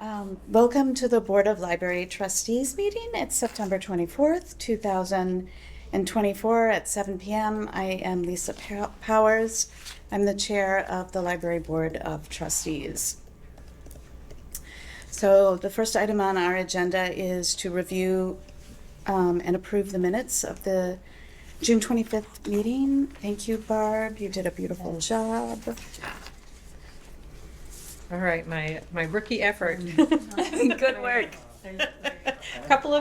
Welcome to the Board of Library Trustees meeting. It's September 24th, 2024 at 7 p.m. I am Lisa Powers. I'm the chair of the Library Board of Trustees. So the first item on our agenda is to review and approve the minutes of the June 25th meeting. Thank you, Barb. You did a beautiful job. All right, my rookie effort. Good work. Couple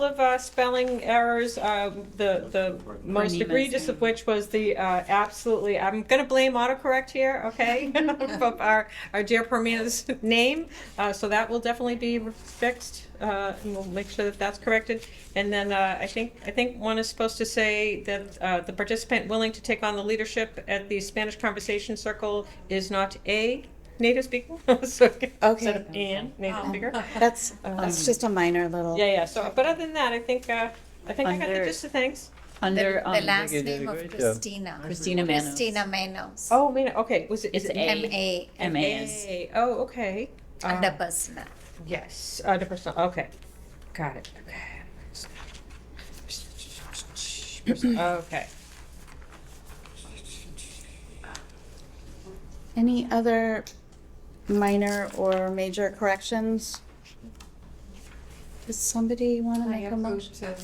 of spelling errors. The most egregious of which was the absolutely. I'm going to blame autocorrect here, okay? Of our dear Permina's name, so that will definitely be fixed. And we'll make sure that that's corrected. And then I think one is supposed to say that the participant willing to take on the leadership at the Spanish Conversation Circle is not a native speaker. So Okay. instead of an native speaker. That's just a minor little. Yeah. So, but other than that, I think I got the gist of things. Under The last name of Christina. Christina Manos. Christina Manos. Oh, man. Okay. Was it? It's is it A. M.A. M.A.S. A? Oh, okay. Under personal. Yes. Under personal. Okay. Got it. Okay. Okay. Any other minor or major corrections? Does somebody want to make a motion?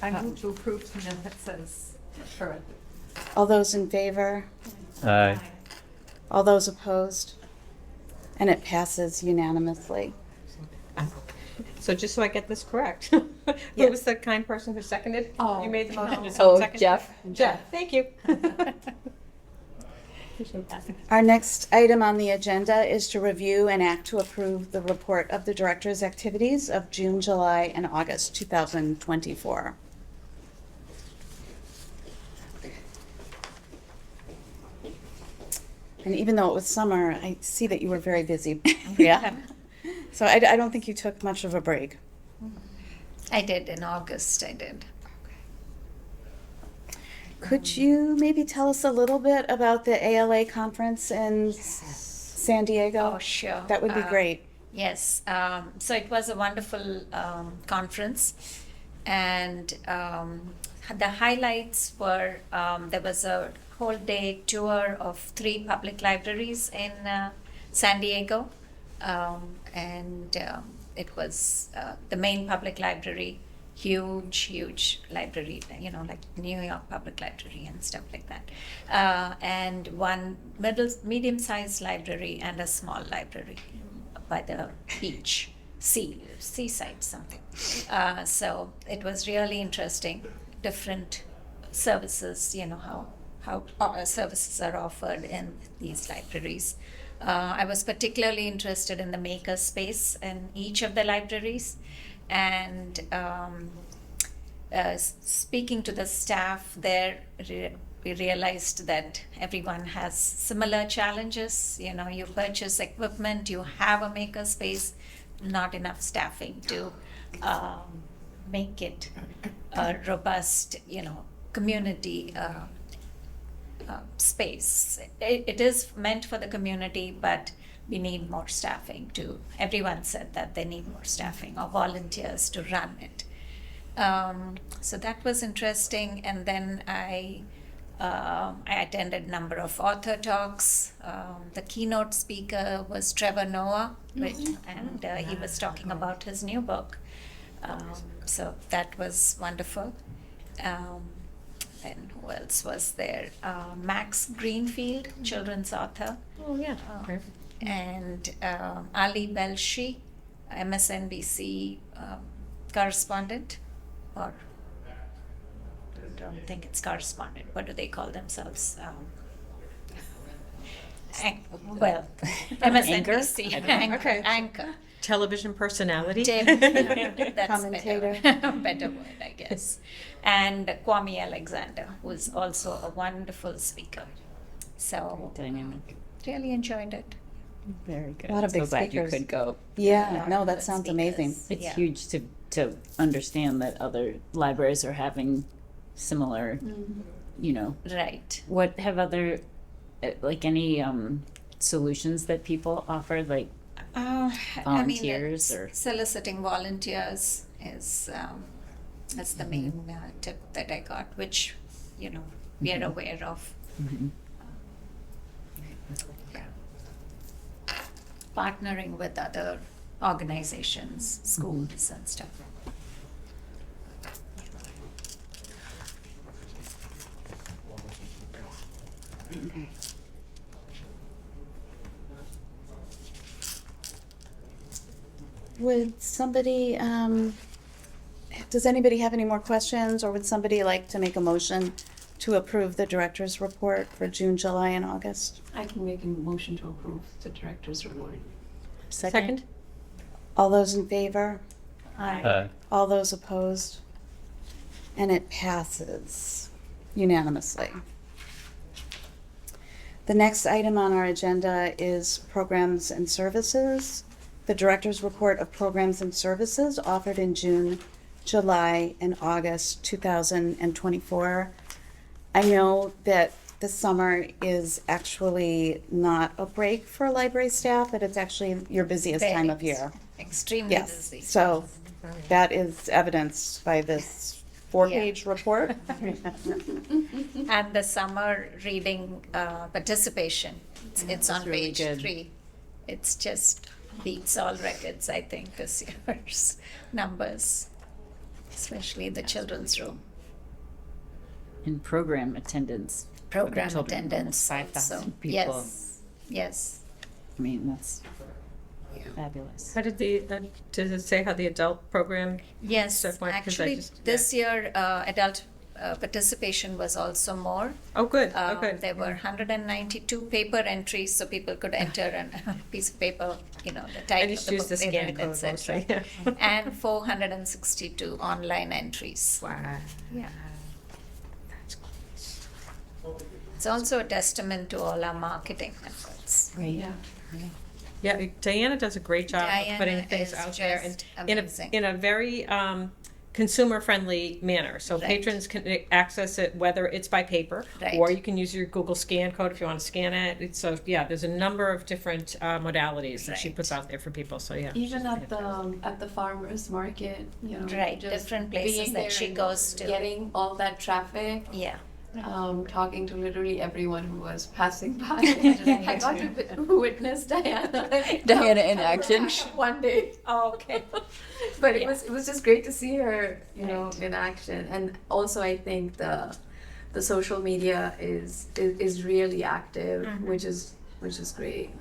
I move to approve the minutes as correct. All those in favor? Aye. All those opposed? And it passes unanimously. So just so I get this correct, who Yes. was the kind person who seconded? Oh, You made the motion. Did Oh, someone second? Jeff. Jeff. Thank you. Our next item on the agenda is to review and act to approve the report of the director's activities of June, July, and August 2024. And even though it was summer, I see that you were very busy. Yeah. So I don't think you took much of a break. I did in August, I did. Could you maybe tell us a little bit about the ALA conference in San Diego? Oh, sure. That would be great. Yes. So it was a wonderful conference. And the highlights were there was a whole day tour of 3 public libraries in San Diego. It was the main public library, huge library, like New York Public Library and stuff like that. And one medium-sized library and a small library by the beach, seaside something. So it was really interesting, different services, how services are offered in these libraries. I was particularly interested in the maker space in each of the libraries, and speaking to the staff there, we realized that everyone has similar challenges. You purchase equipment, you have a maker space, not enough staffing to make it a robust, community space. It is meant for the community, but we need more staffing too. Everyone said that they need more staffing or volunteers to run it. So that was interesting. And then I attended a number of author talks. The keynote speaker was Trevor Noah, and he was talking about his new book. So that was wonderful. And who else was there? Max Greenfield, children's author. Oh yeah. And Ali Belshi, MSNBC correspondent, or I don't think it's correspondent. What do they call themselves? MSNBC Okay. anchor. Television personality. That's Commentator. better word, I guess. And Kwame Alexander, who is also a wonderful speaker. So Dynamic. really enjoyed it. Very good. A lot of big so glad speakers. you could go. Yeah, no, that Good sounds speakers. amazing. It's Yeah. huge to understand that other libraries are having similar, Right. what have other, like any solutions that people offer, like volunteers or? Soliciting volunteers is that's the main tip that I got, which we are aware of. Mhm. Yeah. Partnering with other organizations, schools, and stuff. Okay. Would somebody, does anybody have any more questions, or would somebody like to make a motion to approve the director's report for June, July, and August? I can make a motion to approve the director's report. Second? All those in favor? Aye. All those opposed? And it passes unanimously. The next item on our agenda is programs and services. The Director's Report of Programs and Services offered in June, July, and August 2024. I know that the summer is actually not a break for library staff, but it's actually your busiest time of year. Extremely Yes, busy. so that is evidenced by this 4-page report. And the summer reading participation, it's on really page good. 3. It's just beats all records, I think, this year's numbers, especially the children's room. In program attendance. Program Children, attendance. almost 5,000 also. people. Yes. I mean, that's fabulous. How did does it say how the adult program? Yes, stuff went? 'Cause I actually, just- this year, adult participation was also more. Oh, good, oh, good. There were 192 paper entries, so people could enter a piece of paper, the I title of just the use book the they scan read, code etc. mostly, yeah. And 462 online entries. Wow. Yeah. That's It's also a testament to all our marketing efforts. Right. Yeah, Diana does a great job of Diana putting things is out there just and amazing. in a very consumer-friendly manner. So Right. patrons can access it whether it's by paper Right. or you can use your Google scan code if you want to scan it. So yeah, there's a number of different modalities that she Right. puts out there for people. So yeah. Even at the farmers market, Right, just different places being that there she and goes to. getting all that traffic, Yeah. talking to literally everyone who was passing by. I got to witness Diana. Diana in action. One day. Oh, okay. But Yeah. it was just great to see her, in action. And also, I think the social media is really active, Mhm. which is great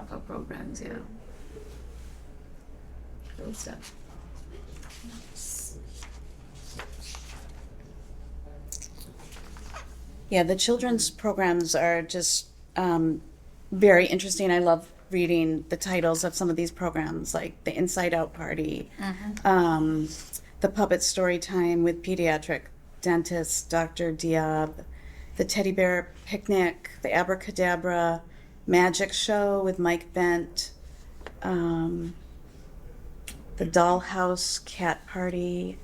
for programs. Yeah. Cool stuff. Yeah, the children's programs are just very interesting. I love reading the titles of some of these programs, like the Inside Out Party, the Puppet Story Time with Pediatric Dentist Dr. Diab, the Teddy Bear Picnic, the Abracadabra Magic Show with Mike Bent, the Dollhouse Cat Party,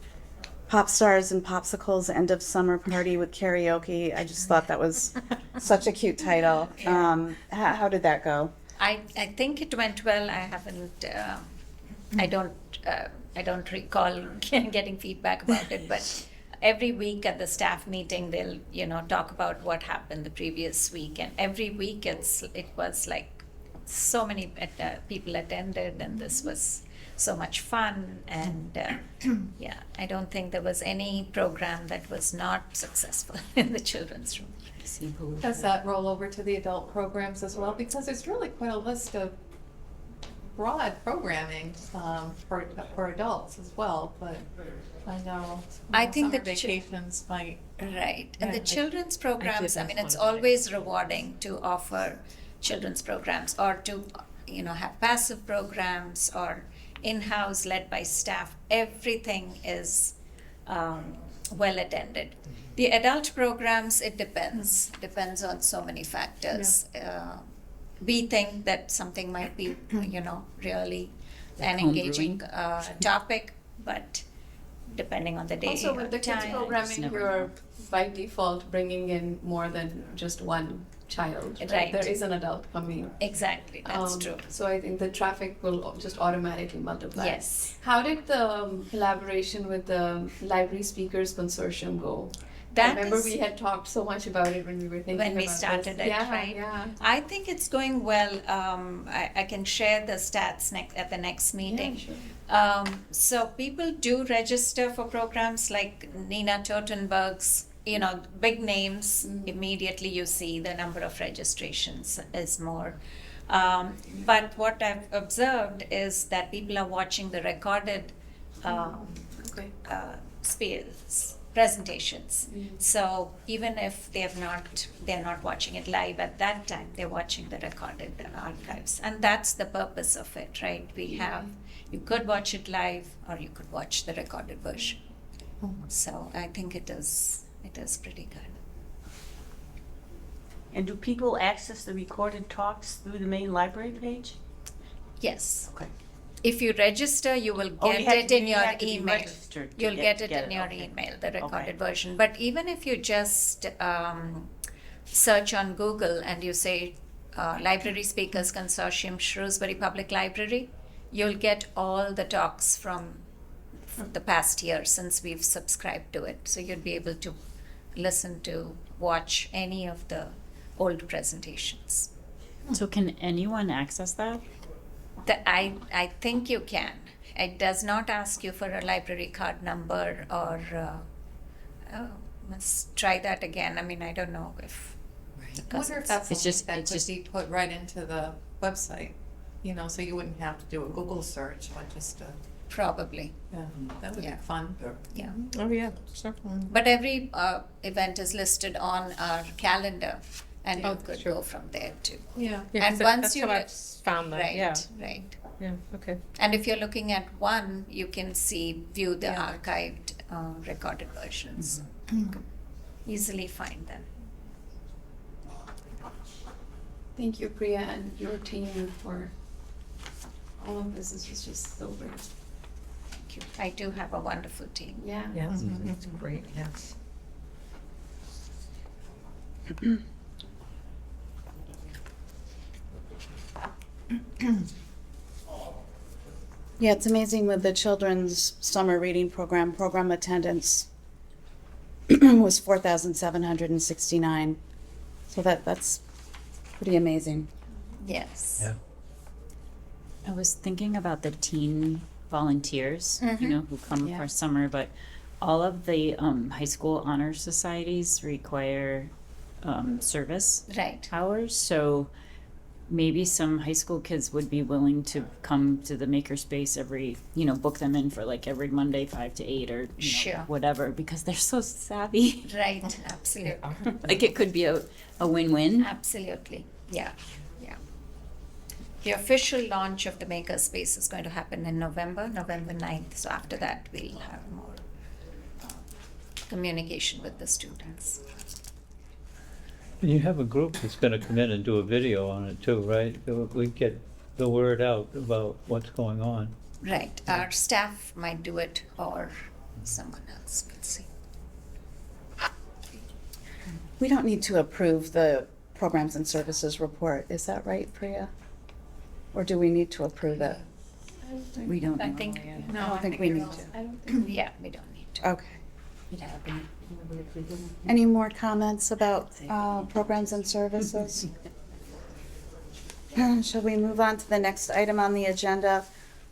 Pop Stars and Popsicles End of Summer Party with Karaoke. I just thought that was such a cute title. How did that go? I think it went well. I haven't. I don't recall getting feedback about it, but every week at the staff meeting, they'll talk about what happened the previous week, and every week it was like so many people attended, and this was so much fun, and yeah, I don't think there was any program that was not successful in the children's room. Does that roll over to the adult programs as well? Because there's really quite a list of broad programming for adults as well, but I know I think summer the vacations might. Right, and the Yeah. children's programs, I miss mean, it's one of them. always rewarding to offer children's programs or to, have passive programs or in-house led by staff. Everything is well attended. The adult programs, it depends on so many factors. We think that something might be, really an home engaging brewing. topic, but depending on the day Also, with the kids time. programming, never you're by default bringing in more than just one child. Right. There is an adult coming. Exactly, that's true. So I think the traffic will just automatically multiply. Yes. How did the collaboration with the Library Speakers Consortium go? I That remember is- we had talked so much about it when we were thinking When we about started this. it, Yeah, right? yeah. I think it's going well. I can share the stats at the next meeting. Yeah, sure. So people do register for programs like Nina Totenberg's, big names. Immediately you see the number of registrations is more. But what I've observed is that people are watching the recorded Okay. presentations. So even if they're not watching it live at that time, they're watching the recorded archives, and that's the purpose of it, right? You could watch it live, or you could watch the recorded version. So I think it is pretty good. And do people access the recorded talks through the main library page? Yes. Okay. If you register, you will Oh, get you have it to- in you your have to be email. registered to You'll get it in your okay. email, the recorded Okay. version. But even if you just search on Google and you say Library Speakers Consortium, Shrewsbury Public Library, you'll get all the talks from the past year since we've subscribed to it. So you'll be able to watch any of the old presentations. So can anyone access that? I think you can. It does not ask you for a library card number or let's try that again. I mean, I don't know if. I wonder if that's It's something just- that it's could just- be put right into the website, so you wouldn't have to do a Google search, but just, Probably, that would be Yeah. fun. yeah. Oh, yeah, sure. But every event is listed on our calendar, and you could sure. go from there too. Yeah. Yeah, And 'cause once that's you how re- I've found that, Right, yeah, right. yeah, okay. And if you're looking at one, you can view the Yeah. archived recorded versions. Easily find them. Thank you, Priya, and your team for all of this. This was just so great. Thank you. I do have a wonderful team. Yeah. Yeah, that's great, yes. Yeah, it's amazing with the children's summer reading program attendance was 4,769. So that's pretty amazing. Yes. Yeah. I was thinking about the teen volunteers, who come Yeah. for summer, but all of the high school honor societies require service Right. hours. So maybe some high school kids would be willing to come to the makerspace every, book them in for like every Monday 5 to 8 or Sure. whatever, because they're so savvy. Right. Absolutely. Like it could be a win-win. Absolutely. Yeah. Yeah. The official launch of the Makerspace is going to happen in November 9th. So after that, we'll have more communication with the students. And you have a group that's gonna come in and do a video on it too, right? We get the word out about what's going on. Right. Our staff might do it or someone else. We'll see. We don't need to approve the programs and services report. Is that right, Priya? Or do we need to approve it? We don't I know think, yet. I don't think we need to. I don't think. yeah, we don't need to. Okay. Any more comments about programs and services? Shall we move on to the next item on the agenda,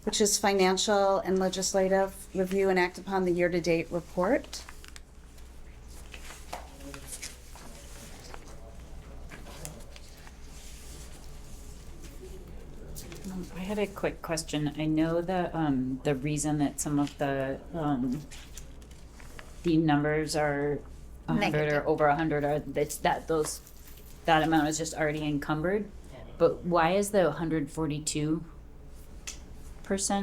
which is financial and legislative review and act upon the year-to-date report? I had a quick question. I know the reason that some of the numbers are 100 Negative. or over 100 are that amount is just already encumbered. But why is the 142%?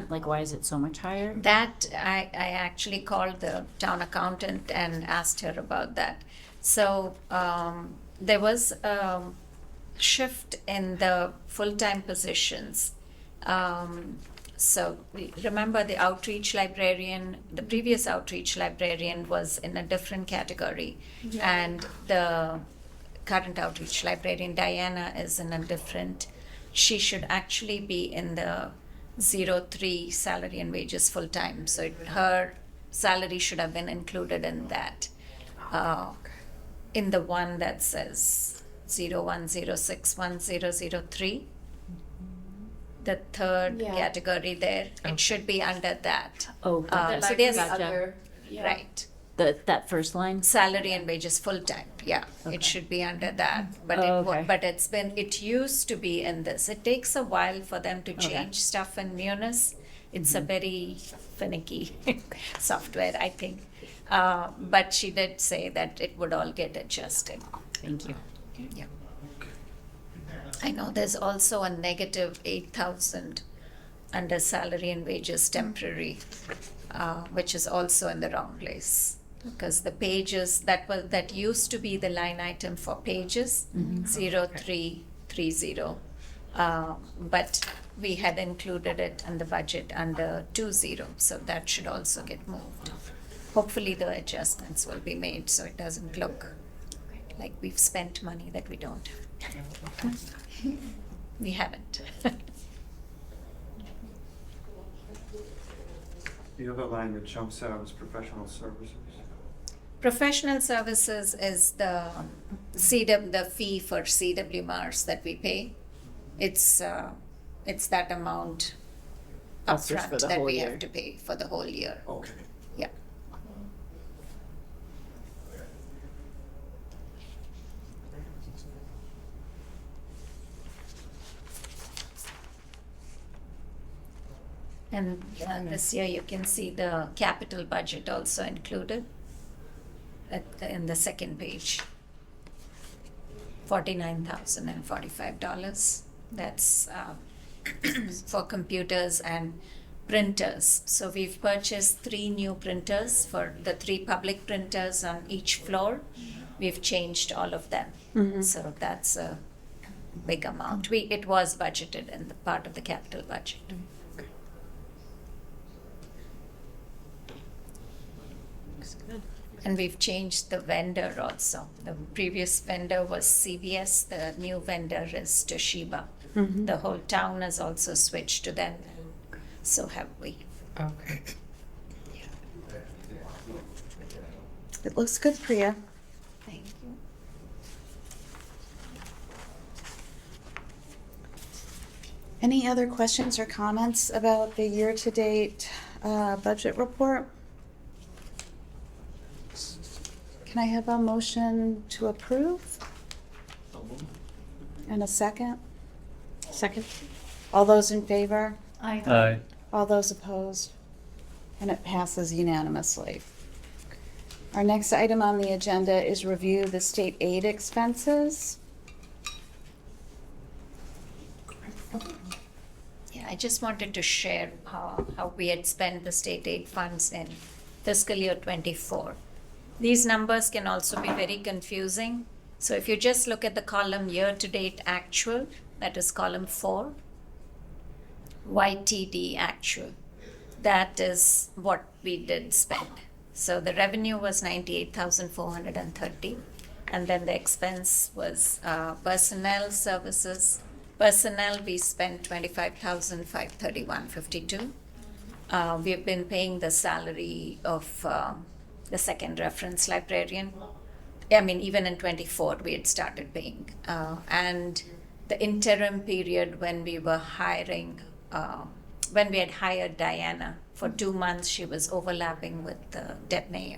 Like, why is it so much higher? That I actually called the town accountant and asked her about that. So there was a shift in the full-time positions. So remember the outreach librarian, the previous outreach librarian was in a different category, and the current outreach librarian. Diana is in a different, she should actually be in the 03 salary and wages full time. So her salary should have been included in that. In the one that says 01061003. The third Yeah. category there, it should be under that. Oh, So there's Other, yeah. right. that first line? Salary and wages full time. Yeah, Okay. it should be under that. But Okay. but it used to be in this. It takes a while for them to Okay. change stuff in Munis. It's a very finicky software, I think. But she did say that it would all get adjusted. Thank you. Yeah. I know there's also a negative 8,000 under salary and wages temporary, which is also in the wrong place. Because the pages, that used to be the line item for pages, 0330. But we had included it in the budget under 20, so that should also get moved. Hopefully the adjustments will be made so it doesn't look like we've spent money that we don't. We haven't. The other line that jumps out is professional services. Professional services is the the fee for CWMRs that we pay. It's that amount That's just for upfront the that whole we year. have to pay for the whole year. Okay. Yeah. And this year you can see the capital budget also included in the second page. $49,045. That's for computers and printers. So we've purchased 3 new printers for the 3 public printers on each floor. We've changed all of them. So that's a big amount. It was budgeted in the part of the capital budget. And we've changed the vendor also. The previous vendor was CVS, the new vendor is Toshiba. The whole town has also switched to them, and so have we. Okay. It looks good, Priya. Thank you. Any other questions or comments about the year-to-date budget report? Can I have a motion to approve? And a second? Second? All those in favor? Aye. All those opposed? And it passes unanimously. Our next item on the agenda is review the state aid expenses. Yeah, I just wanted to share how we had spent the state aid funds in fiscal year 24. These numbers can also be very confusing. So if you just look at the column year-to-date actual, that is column 4, YTD actual, that is what we did spend. So the revenue was 98,430, and then the expense was personnel services. Personnel, we spent 25,531.52. We've been paying the salary of the second reference librarian. I mean, even in 24, we had started paying. And the interim period when we were hiring, when we had hired Diana for 2 months, she was overlapping with Deb Mayo.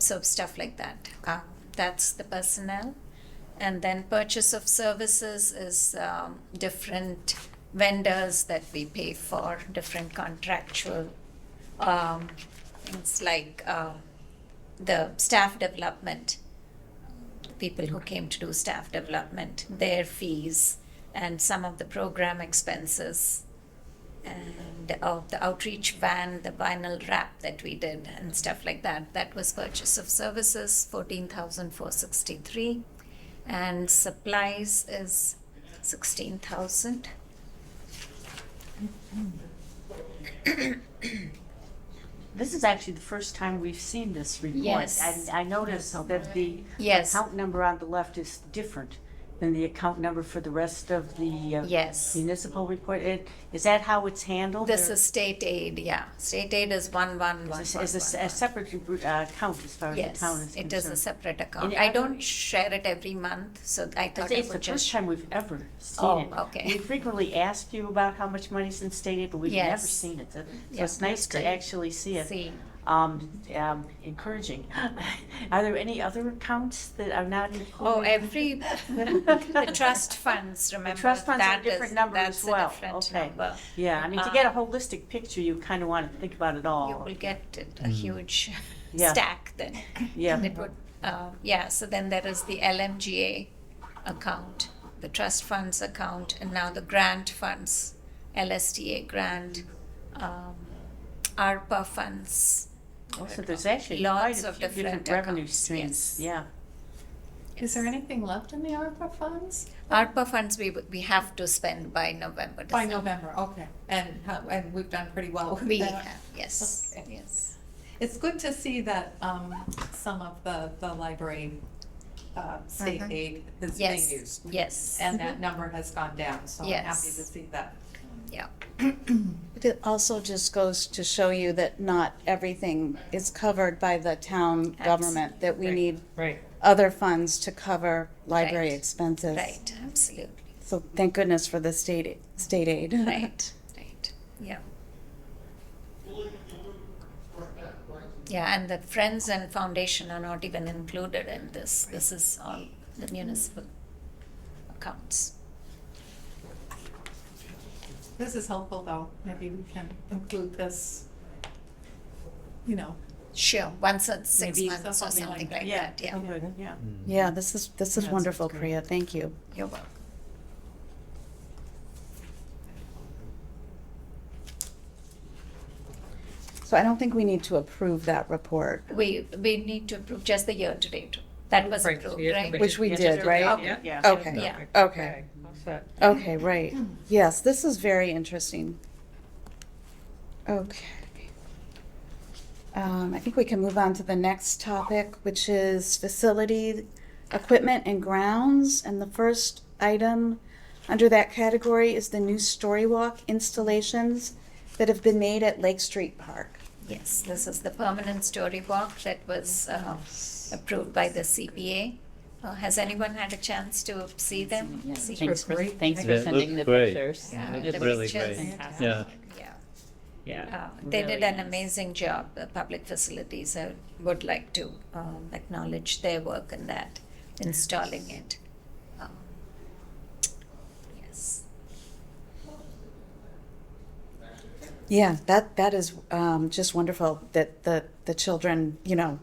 So stuff like that. That's the personnel. And then purchase of services is different vendors that we pay for, different contractual things like the staff development, the people who came to do staff development, their fees, and some of the program expenses, and the outreach van, the vinyl wrap that we did, and stuff like that. That was purchase of services, 14,463, and supplies is 16,000. This is actually the first time we've seen this report. Yes. I noticed that the Yes. account number on the left is different than the account number for the rest of the Yes. municipal report. Is that how it's handled? This or is state aid, yeah. State aid is 111. is this a separate account as far as the Yes, town is it concerned? is a separate account. Any I other- don't share it every month, so I thought It's I the would first just. time we've ever seen Oh, it. okay. We frequently ask you about how much money's in state aid, but we've never Yes. seen it. So Yeah, it's nice that's to great. actually see it. See. Encouraging. Are there any other accounts that are not included? Oh, the trust funds, remember? trust funds are a that different is- number that's as well. a different Okay. number. Yeah, I mean, to get a holistic picture, you kind of want to think about it all. You will get a huge Yeah. stack then. Yeah. And it would, yeah, so then there is the LMGA account, the trust funds account, and now the grant funds, LSTA grant, ARPA funds. Oh, so there's actually Lots quite a of few different different revenue accounts, streams. yes. Yeah. Is there anything left in the ARPA funds? ARPA funds we have to spend by November, By December. November, okay. And we've done pretty well with We that. have, yes, Okay. yes. It's good to see that some of the library state aid is being Yes, used. yes. And that number has gone down, so I'm happy Yes. to see that. Yeah, It also just goes to show you that not everything is covered by the town government, that we Right. need Right. other funds to cover library Right. expenses. right, absolutely, So thank goodness for the state aid. right, right, yeah. Yeah, and the friends and foundation are not even included in this. This is all the municipal accounts. This is helpful, though. Maybe we can include this, Sure, once in 6 Maybe months or something something like like Yeah. that, yeah. Good, yeah. Yeah, this is That wonderful, sounds great. Priya. Thank you. You're welcome. So I don't think we need to approve that report, We need to approve just the year to date. That was Right, approved, year to right? date. which we Yes, did, right? Okay. Yeah. Okay. Yeah. Okay. All set. Okay, right. Yes, this is very interesting. Okay. I think we can move on to the next topic, which is facility, equipment, and grounds. And the first item under that category is the new Storywalk installations that have been made at Lake Street Park. Yes, this is the permanent story walk that was approved by the CPA. Has anyone had a chance to see them? Yeah, See- thanks for, great. thanks for They sending the look great. pictures. Yeah, It's the really pictures. great. Fantastic. Yeah. Yeah. Yeah. They did really an nice. amazing job, the public facilities. I would like to acknowledge their work in that, installing it. Yes. Yeah, that is just wonderful that the children,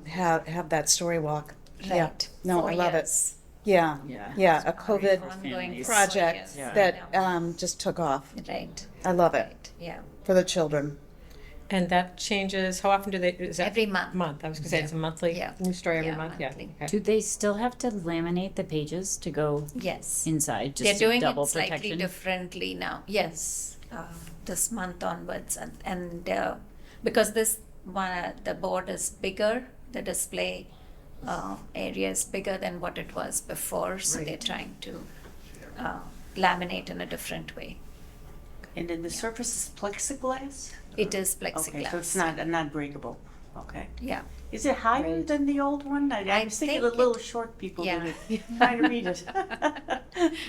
have that Storywalk. Yeah. Right. No, 4 I love it. years. Yeah. Yeah. Yeah, a COVID Ongoing project 4 years. that just took off. Right. I love it Right. Yeah. for the children. And that changes, how often do they, is that? Every month. Month, I was gonna say, it's a monthly Yeah. new story every Yeah, month, yeah. monthly. Okay. Do they still have to laminate the pages to go Yes. inside, They're just to doing double it slightly protection? differently now. Yes, this month onwards, and because this one, the board is bigger, the display area is bigger than what it was before, so they're trying to laminate in a different way. And then the surface is plexiglass? It is plexiglass. Okay, so it's not breakable. Okay. Yeah. Is it higher Right. than the old one? I I was thinking think the little it- short people yeah. did it. Trying to read it.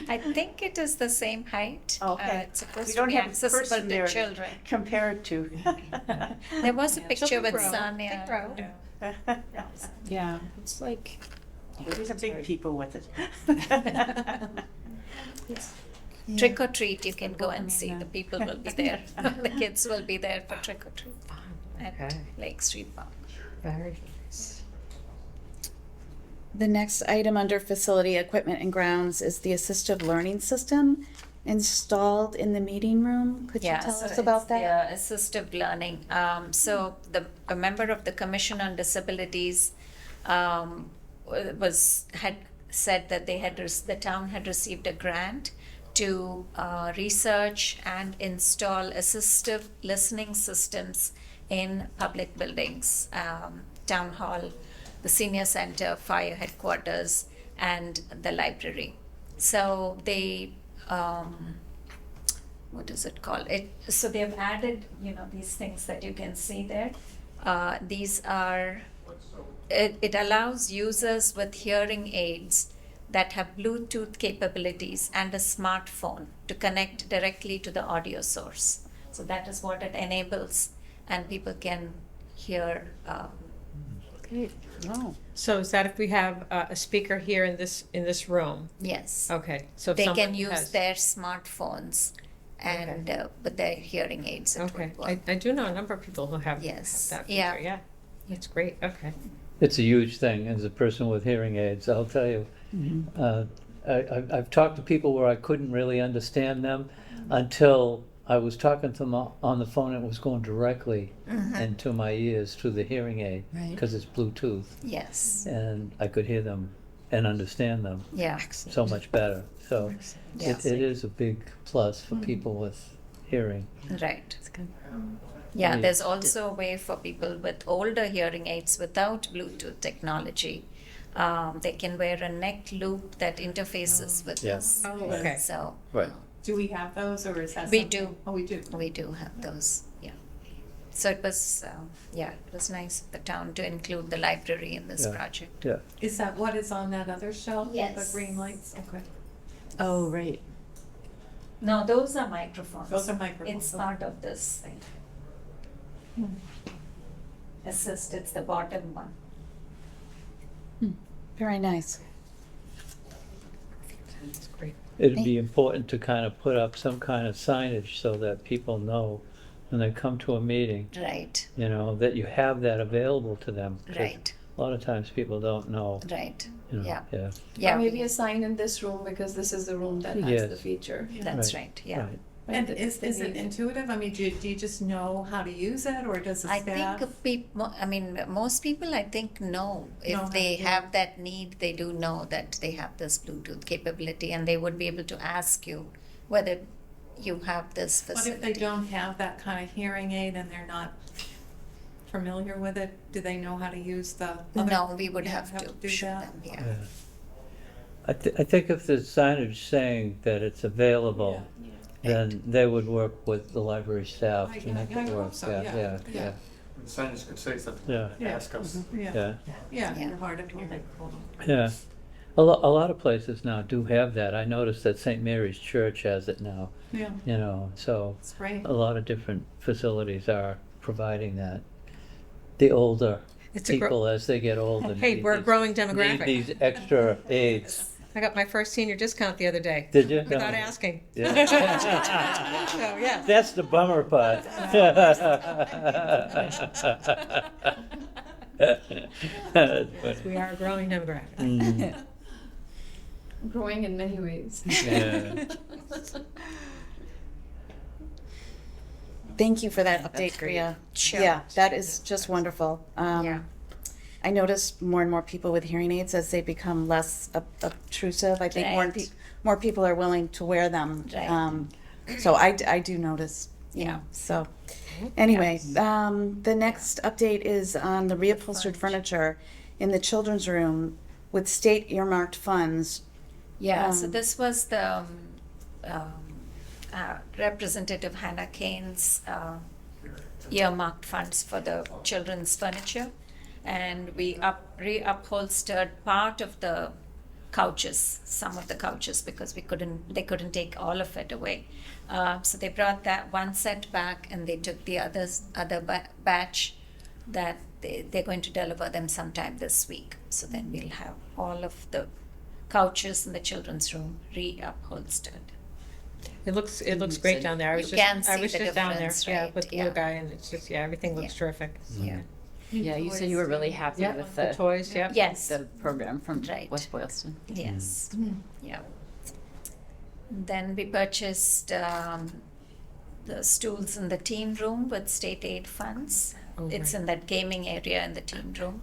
I think it is the same height. Okay. It's supposed We to don't be have a accessible person to there to children. compare it to. There was a picture She'll with grow. Sonia. Grow. Yeah, it's like. These are big people with it. Trick or treat, you can go and see. The people will be there. The kids will be there for trick or treat at Okay. Lake Street Park. Very nice. The next item under facility, equipment, and grounds is the assistive learning system installed in the meeting room. Could you tell so us about it's that? the assistive learning. So a member of the Commission on Disabilities had said that the town had received a grant to research and install assistive listening systems in public buildings, town hall, the senior center, fire headquarters, and the library. So they, what is it called? So they've added, these things that you can see there. These are, it allows users with hearing aids that have Bluetooth capabilities and a smartphone to connect directly to the audio source. So that is what it enables, and people can hear. Oh. So is that if we have a speaker here in this room? Yes. Okay, so if They can someone use has- their smartphones and with their hearing aids. It Okay, would work. I do know a number of people who have Yes, that yeah. feature, yeah. It's great, okay. It's a huge thing. As a person with hearing aids, I'll tell you. I've talked to people where I couldn't really understand them until I was talking to them on the phone and it was going directly into my ears through the hearing aid Right. because it's Bluetooth, Yes. and I could hear them and understand them Yeah. so much better. So Yes. it is a big plus for people with hearing. Right. Yeah, Yeah. there's also a way for people with older hearing aids without Bluetooth technology. They can wear a neck loop that interfaces with Yeah. this. Oh, okay. So Right. Do we have those, or is that We something- do. Oh, we do. we do have those, yeah. So it was, it was nice of the town to include the library in this Yeah. project. Yeah. Is that what is on that other shelf? Yes. The green lights? Okay. Oh, right. No, those are microphones. Those are microphones, It's okay. part of this thing. Assist, it's the bottom one. Very nice. That's great. It'd be important to kind of put up some kind of signage so that people know when they come to a meeting, Right, that you have that available to them. 'Cause right, A lot of times people don't know, right. Yeah. Or Yeah, maybe a sign in this room because this is the room that has Yes. the feature. that's Right, right, yeah. right. And is it intuitive? I mean, do you just know how to use it, or does the I staff? think most people, I think, know Know if how they to- have that need, they do know that they have this Bluetooth capability, and they would be able to ask you whether you have this What facility. if they don't have that kind of hearing aid and they're not familiar with it? Do they know how to use the other? No, we would Yeah, have to do show that? them, Yeah. yeah. I think if there's signage saying that it's available, then they would work with the library staff I- to make I it hope work. so, Yeah, yeah, yeah, yeah. yeah, The signage could say something. Yeah. Yeah. Ask us. Yeah, yeah, yeah, Yeah. you're hard of hearing. yeah. A lot of places now do have that. I noticed that St. Mary's Church has it now, Yeah, so it's great. a lot of different facilities are providing that. The older It's a people, as they get older. Hey, need we're a these- growing Need demographic. these extra aids. I got my first senior discount the other day. Did you? Without No. asking. Yeah. So, yeah. That's the bummer part. We are a growing demographic. Mm, Growing in many ways. yeah. Thank you for that update, great. Priya. Sure. Yeah, that is just wonderful. Yeah. I notice more and more people with hearing aids as they become less obtrusive. I think Right. more people are willing to wear them. Right. So I do notice. Yeah. So anyway, the next update is on the reupholstered furniture in the children's room with state earmarked funds. Yeah, so Um, this was the Representative Hannah Kane's earmarked funds for the children's furniture. And we reupholstered part of the couches, some of the couches, because they couldn't take all of it away. So they brought that one set back, and they took the other batch that they're going to deliver them sometime this week. So then we'll have all of the couches in the children's room reupholstered. It looks great down there. I was You can just, I see was the just down there, difference, yeah, right? with the Yeah. little guy, and it's just, everything looks Yeah. terrific. Yeah. Yeah, you said you were really happy Yeah, with the toys, yeah. Yes. the program from Right. West Boylston. Yes. Yeah. Then we purchased the stools in the teen room with state aid funds. Oh, It's right. in that gaming area in the teen room.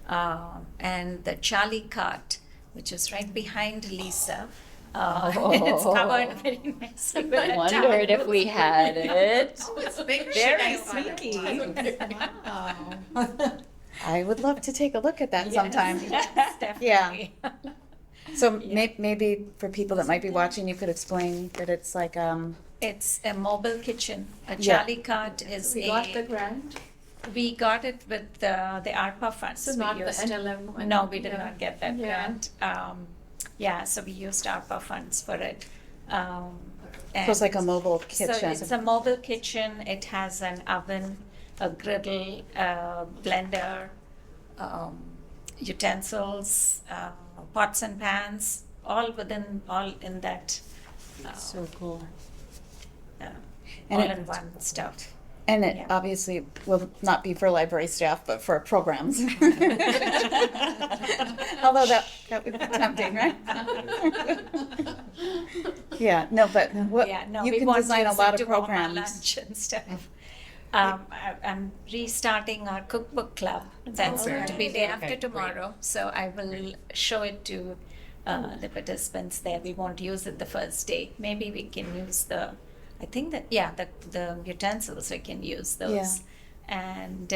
And the Charlie cart, which is right behind Lisa, It's covered very nicely. with a Wondered towel. if we had it. Very sneaky. I would love to take a look at that Yes, sometime. yes, definitely. So maybe for people that might be watching, you could explain that it's like, It's a mobile kitchen. A Yeah. Charlie cart is We got the grant, we got it with the ARPA funds. so We not the used- NLM one. No, we did Yeah. not get that Yeah. grant. Yeah, so we used ARPA funds for it. so it's like a mobile kitchen. So it's a mobile kitchen. It has an oven, a griddle, a blender, utensils, pots and pans, all in that. So cool. And all it- in one stuff. And it Yeah. obviously will not be for library staff, but for programs. Although that would be tempting, right? Yeah, no, but Yeah, no, you we can want design to a use lot it of to warm our programs. lunch and stuff. I'm restarting our cookbook club. That's going to be day after tomorrow. So I will show it to the participants there. We won't use it the first day. Maybe we can use the utensils. We can use those. Yeah. And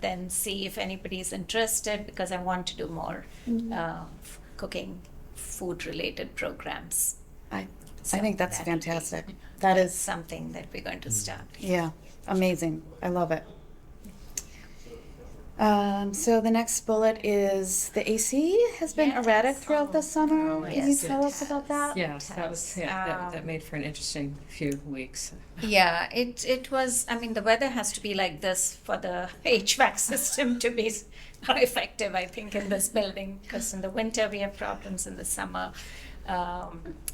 then see if anybody's interested, because I want to do more cooking, food-related programs. I So think that's that- fantastic. That That's is, something that we're going to start. yeah, amazing. I love it. So the next bullet is the AC has been Yes. erratic throughout the summer. Can you Yes, tell it us about that? Yes, that was, that made for an interesting few weeks. Yeah, it was. I mean, the weather has to be like this for the HVAC system to be effective, I think, in this building. Because in the winter we have problems, in the summer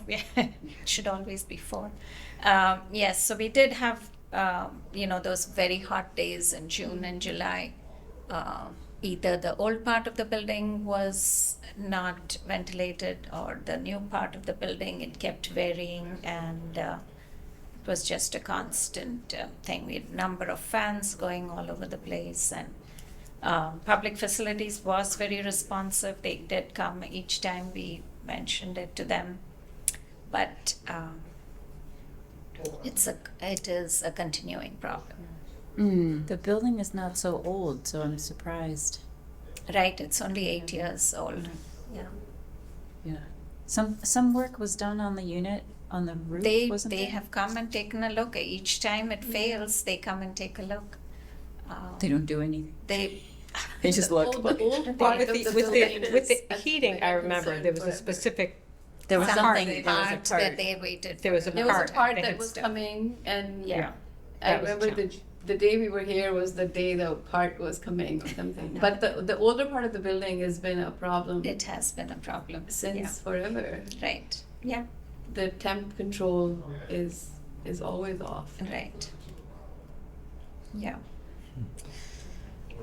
it should always be full. Yes, so we did have those very hot days in June and July. Either the old part of the building was not ventilated, or the new part of the building, it kept varying, and it was just a constant thing. We had a number of fans going all over the place, and public facilities was very responsive. They did come each time we mentioned it to them, but it is a continuing problem. The building is not so old, so I'm surprised. Right, it's only 8 years old. Yeah. Yeah. Some work was done on the unit on the roof, wasn't They there? have come and taken a look. Each time it fails, they come and take a look. They don't do anything. They They just look. The old part With of the, the with building the, with is the as heating, I remember, concerned there was a forever. specific, There was some something. there was a parts part- that they waited. there was a There was part a part they that had was stuck. coming, and Yeah. I That was a remember the day we were here was the day the part was coming or something. But the older part of the building has been a problem It has been a problem since forever. Yeah. Right. Yeah. The temp control is always off. Right. Yeah.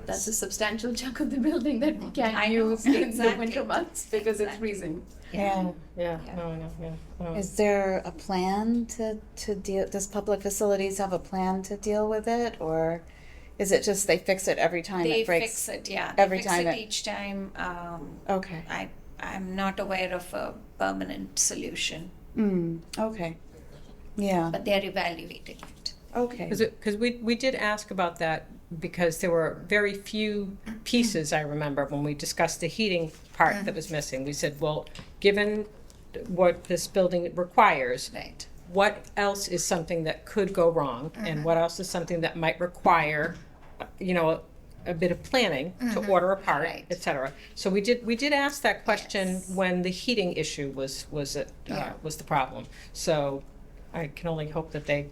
That's a substantial chunk of the building that we can't I know, use in the exactly. winter months because it's Exactly. freezing. Yeah. yeah, Yeah. no, yeah. Is there a plan to deal, does public facilities have a plan to deal with it, or is it just they fix it every time They it breaks? fix it. Yeah. every they time fix it- it each time. Okay. I'm not aware of a permanent solution, Okay. Yeah. but they're evaluating it. Okay. Because we did ask about that, because there were very few pieces, I remember, when we discussed the heating part that was missing. We said, well, given what this building requires, Right. what else is something that could go wrong, and what else is something that might require, a bit of planning to order a part, Right. et cetera. So we did ask that question Yes. when the heating issue was the problem. So I can only hope that they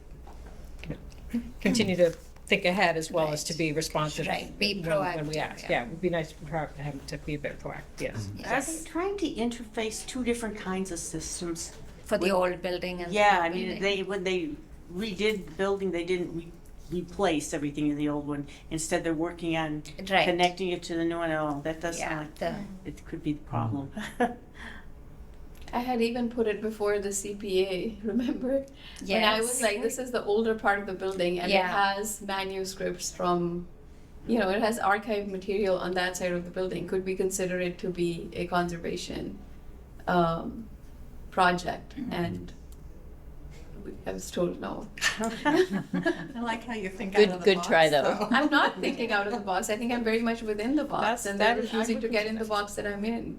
continue to think ahead as well as to be responsive. Right, be when we proactive, ask. yeah. Yeah, it would be nice to have them to be a bit proactive, yes. Are they trying to interface two different kinds of systems? For the old building and Yeah, the I new mean, building. when they redid the building, they didn't replace everything in the old one. Instead, they're working on Right. connecting it to the new one. Oh, that does Yeah, sound like the- it could be the problem. I had even put it before the CPA, remember? And I was Yes. like, this is the older part of the building, and it Yeah. has manuscripts from, it has archived material on that side of the building. Could we consider it to be a conservation project, and I was told no. I like how you think Good- out of the good box, try, though. I'm not thinking out of the box. I think I'm very much within the box, and they're refusing to get in the box that I'm in.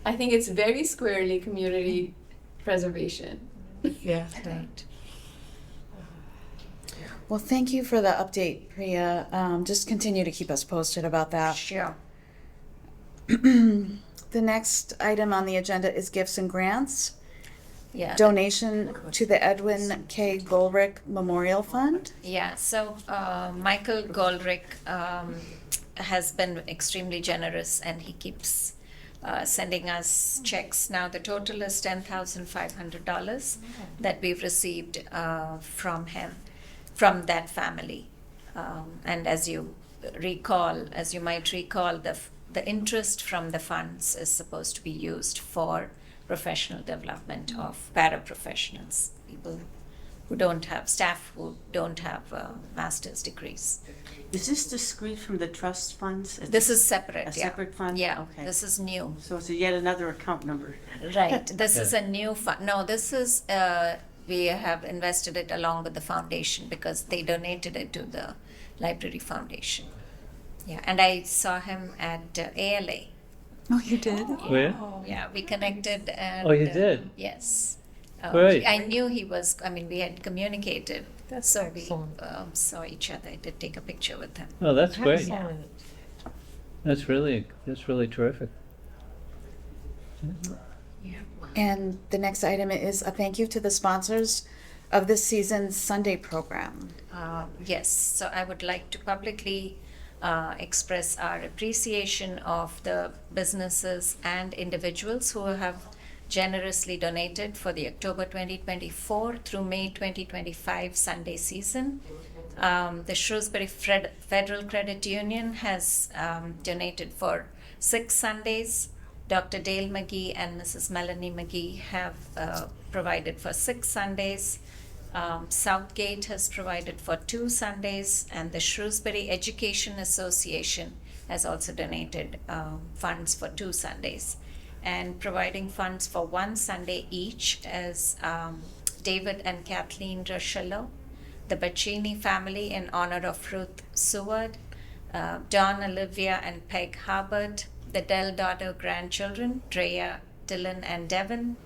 I think it's very squarely community preservation. Yeah, right. Well, thank you for the update, Priya. Just continue to keep us posted about that. Sure. The next item on the agenda is gifts and grants. Yeah. Donation to the Edwin K. Goldrick Memorial Fund. Yeah, so Michael Goldrick has been extremely generous, and he keeps sending us checks. Now the total is $10,500 that we've received from him, from that family. And as you might recall, the interest from the funds is supposed to be used for professional development of paraprofessionals, people who don't have staff who don't have master's degrees. Is this discrete from the trust funds? This is separate. A Yeah. separate fund? Yeah, Okay. this is new. So it's yet another account number. Right. This is a new fund. No, this is we have invested it along with the foundation because they donated it to the library foundation. Yeah, and I saw him at ALA. Oh, you did? Where? Yeah, we connected. And, Oh, you did? Yes. Great. I knew he was. I mean, we had communicated, That's so excellent. we saw each other. I did take a picture with him. Oh, that's great. Excellent. That's really terrific. And the next item is a thank you to the sponsors of this season's Sunday program. Yes, so I would like to publicly express our appreciation of the businesses and individuals who have generously donated for the October 2024 through May 2025 Sunday season. The Shrewsbury Federal Credit Union has donated for 6 Sundays. Dr. Dale McGee and Mrs. Melanie McGee have provided for 6 Sundays. Southgate has provided for 2 Sundays, and the Shrewsbury Education Association has also donated funds for 2 Sundays. And providing funds for 1 Sunday each is David and Kathleen Rochillo, the Baccini family in honor of Ruth Seward, Don, Olivia, and Peg Hubbard, the Delgado grandchildren, Drea, Dylan, and Devon,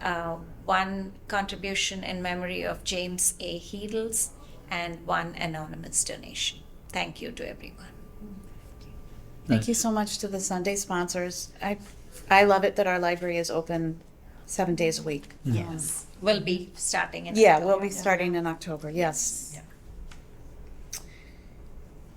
1 contribution in memory of James A. Heedles, and 1 anonymous donation. Thank you to everyone. Thank you so much to the Sunday sponsors. I love it that our library is open 7 days a week. Yes. We'll be starting in Yeah, October. we'll be starting in October, yes.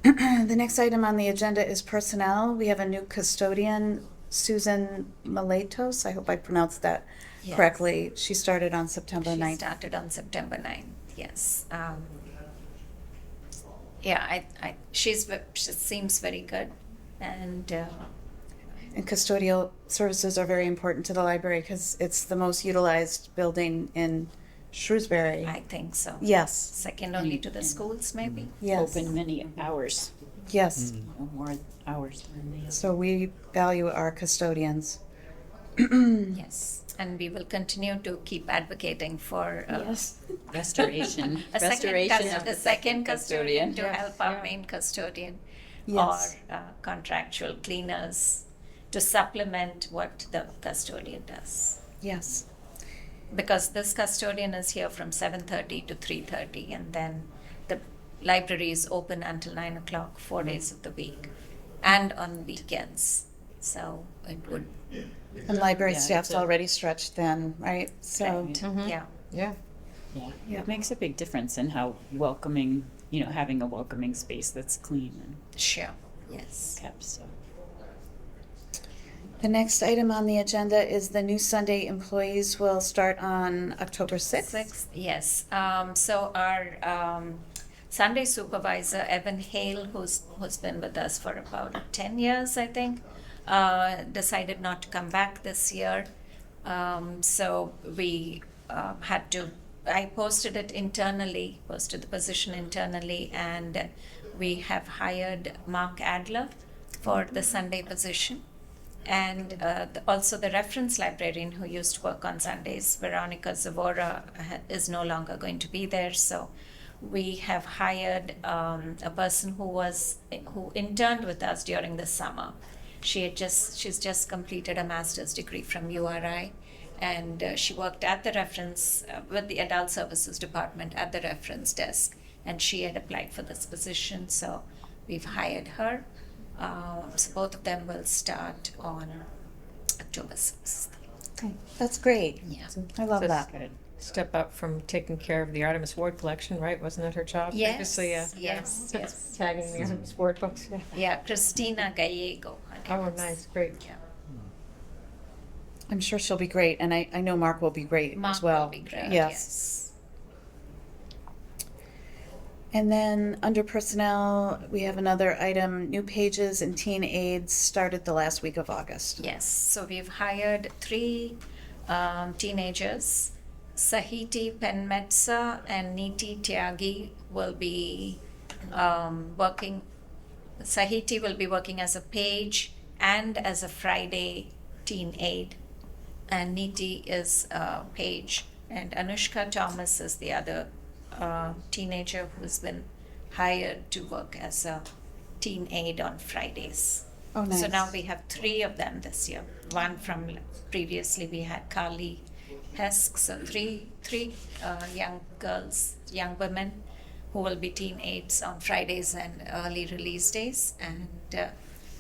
The next item on the agenda is personnel. We have a new custodian, Susan Miletos. I hope I pronounced that Yes. correctly. She started on September She 9th. started on September 9th, yes. Yeah, she seems very good, and And custodial services are very important to the library because it's the most utilized building in Shrewsbury. I think so. Yes, Second only to the schools, maybe. yes, Open many hours, yes. more hours than the other. So we value our custodians. Yes, and we will continue to keep advocating for Restoration, a restoration second, of the second custodian to Yes, help our yeah. main custodian Yes. or contractual cleaners to supplement what the custodian does. Yes, Because this custodian is here from 7:30 to 3:30, and then the library is open until 9 o'clock, 4 days of the week, and on weekends. So it would, and library Yeah, staff's it's a- already stretched thin, right? So, yeah. Yeah. Yeah, Yeah. it makes a big difference in how welcoming, having a welcoming space that's clean and Sure, yes. kept, so. the next item on the agenda is the new Sunday employees will start on October 6th. 6th, yes. So our Sunday supervisor, Evan Hale, who's been with us for about 10 years, I think, decided not to come back this year. So we had to, I posted the position internally, and we have hired Mark Adler for the Sunday position. And also the reference librarian who used to work on Sundays, Veronica Zavora, is no longer going to be there. So we have hired a person who interned with us during the summer. She's just completed a master's degree from URI, and she worked at the reference with the adult services department at the reference desk, and she had applied for this position, so we've hired her. So both of them will start on October 6th. Okay, that's great. Yeah. I love So that. Good. Step up from taking care of the Artemis Ward collection, right? Wasn't that her job Yes, previously? yes, yes. Tagging the Artemis Ward books, yeah. Yeah, Christina Gallego. her name Oh, is. nice, great. Yeah. I'm sure she'll be great, and I know Mark will be great Mark as well. will be great, Yes. yes. And then under personnel, we have another item, new pages and teen aides started the last week of August. Yes, so we've hired 3 teenagers. Sahiti Penmetsa and Niti Tyagi will be working. Sahiti will be working as a page and as a Friday teen aide, and Niti is a page, and Anushka Thomas is the other teenager who's been hired to work as a teen aide on Fridays. Oh, nice. So now we have 3 of them this year. One from previously we had Carly Hesk, so three young girls, young women who will be teen aides on Fridays and early release days, and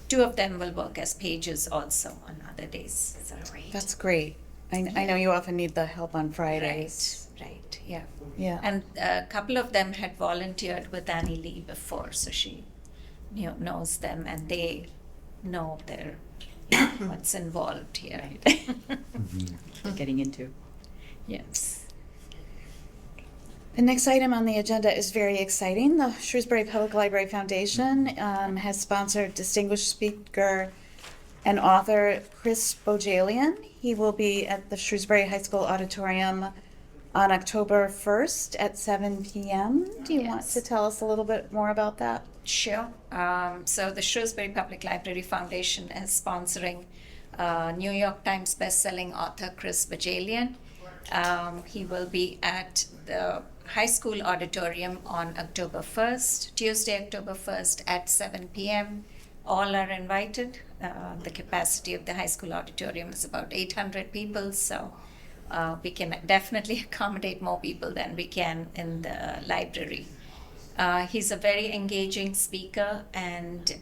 2 of them will work as pages also on other days. So great. That's great. I know you often need the help on Fridays. Right, yeah. Yeah. And a couple of them had volunteered with Annie Lee before, so she knows them, and they know what's involved here. Getting into. Yes. The next item on the agenda is very exciting. The Shrewsbury Public Library Foundation has sponsored distinguished speaker and author Chris Bojalian. He will be at the Shrewsbury High School Auditorium on October 1st at 7 p.m. Do you want Yes. to tell us a little bit more about that? Sure. So the Shrewsbury Public Library Foundation is sponsoring New York Times bestselling author Chris Bajalian. He will be at the high school auditorium on October 1st, Tuesday, October 1st at 7 p.m. All are invited. The capacity of the high school auditorium is about 800 people, so we can definitely accommodate more people than we can in the library. He's a very engaging speaker, and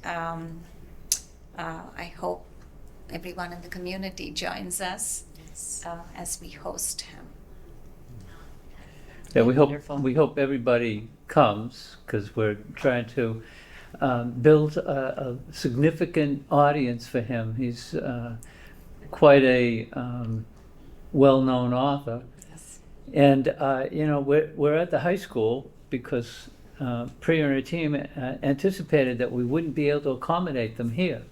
I hope everyone in the community joins us as we host him. Yeah, Wonderful. we hope everybody comes, because we're trying to build a significant audience for him. He's quite a well-known author. Yes. And, we're at the high school because Priya and her team anticipated that we wouldn't be able to accommodate them here.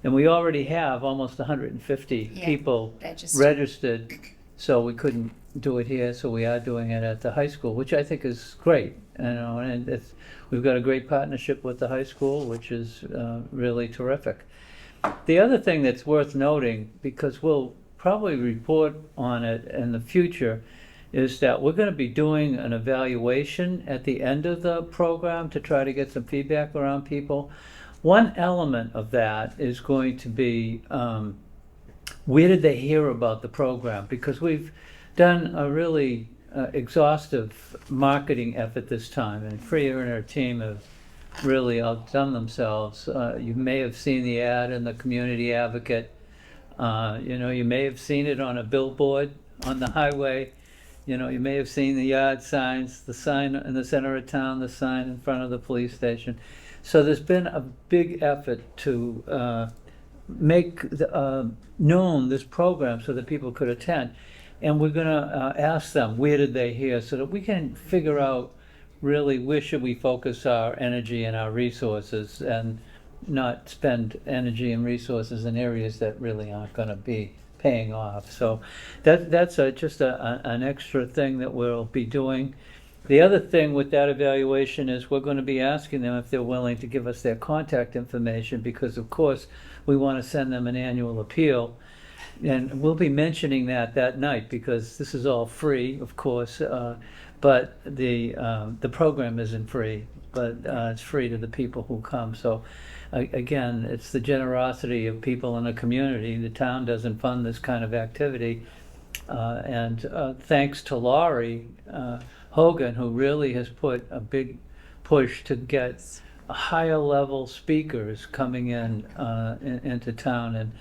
And we already have almost 150 Yeah, people registered, so we couldn't do it here, so we are doing it at the high school, which I think is great, and we've got a great partnership with the high school, which is really terrific. The other thing that's worth noting, because we'll probably report on it in the future, is that we're going to be doing an evaluation at the end of the program to try to get some feedback around people. One element of that is going to be where did they hear about the program? Because we've done a really exhaustive marketing effort this time, and Freya and her team have really outdone themselves. You may have seen the ad in the Community Advocate. You may have seen it on a billboard on the highway. You may have seen the yard signs, the sign in the center of town, the sign in front of the police station. So there's been a big effort to make known this program so that people could attend. And we're going to ask them, where did they hear, so that we can figure out really where should we focus our energy and our resources, and not spend energy and resources in areas that really aren't going to be paying off. So that's just an extra thing that we'll be doing. The other thing with that evaluation is we're going to be asking them if they're willing to give us their contact information, because of course we want to send them an annual appeal. And we'll be mentioning that night, because this is all free, of course, but the program isn't free, but it's free to the people who come. So again, it's the generosity of people in the community. The town doesn't fund this kind of activity. And thanks to Laurie Hogan, who really has put a big push to get higher level speakers coming into town, and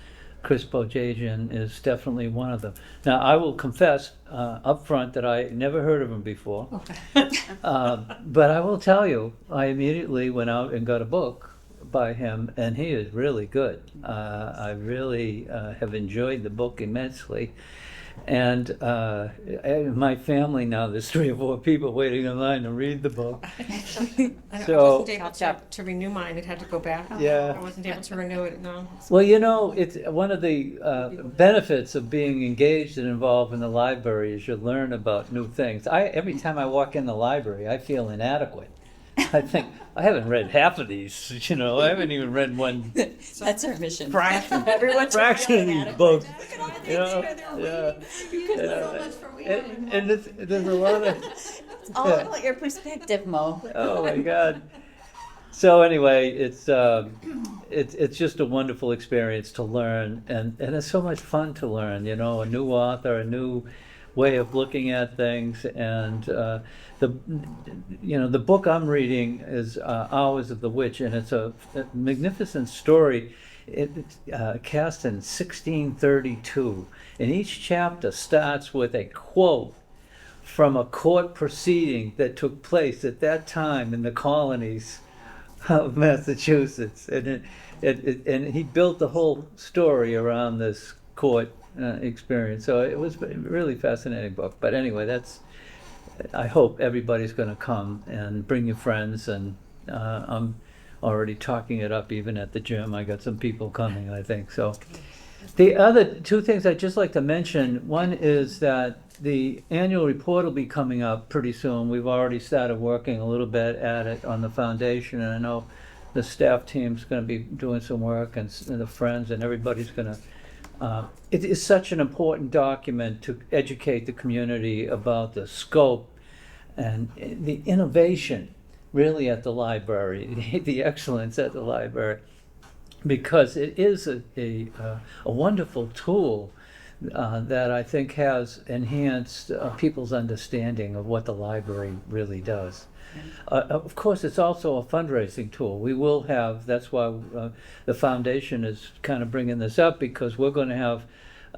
Chris Bojajian is definitely one of them. Now, I will confess up front that I never heard of him before, but I will tell you, I immediately went out and got a book by him, and he is really good. I really have enjoyed the book immensely. And my family now, there's 3 or 4 people waiting in line to read the book. I So- wasn't able to renew mine, it had to go back. Yeah. I wasn't able to renew it, no. Well, you know, it's one of the benefits of being engaged and involved in the library is you learn about new things. Every time I walk in the library, I feel inadequate. I think, I haven't read half of these, you know, I haven't even read one That's our mission. fraction, Everyone's fraction of these books. You know, They're and there's a lot of, It's all about your perspective, Mo. oh my God. So anyway, it's just a wonderful experience to learn, and it's so much fun to learn, you know, a new author, a new way of looking at things. And the book I'm reading is Hours of the Witch, and it's a magnificent story. It's cast in 1632, and each chapter starts with a quote from a court proceeding that took place at that time in the colonies of Massachusetts, and and he built the whole story around this court experience. So it was a really fascinating book. But anyway, I hope everybody's going to come and bring your friends, and I'm already talking it up even at the gym. I got some people coming, I think. So the other 2 things I'd just like to mention, one is that the annual report will be coming up pretty soon. We've already started working a little bit at it on the foundation, and I know the staff team's going to be doing some work, and the friends, and everybody's going to. It is such an important document to educate the community about the scope and the innovation really at the library, the excellence at the library, because it is a wonderful tool that I think has enhanced people's understanding of what the library really does. Of course, it's also a fundraising tool. We will have, that's why the foundation is kind of bringing this up, because we're going to have,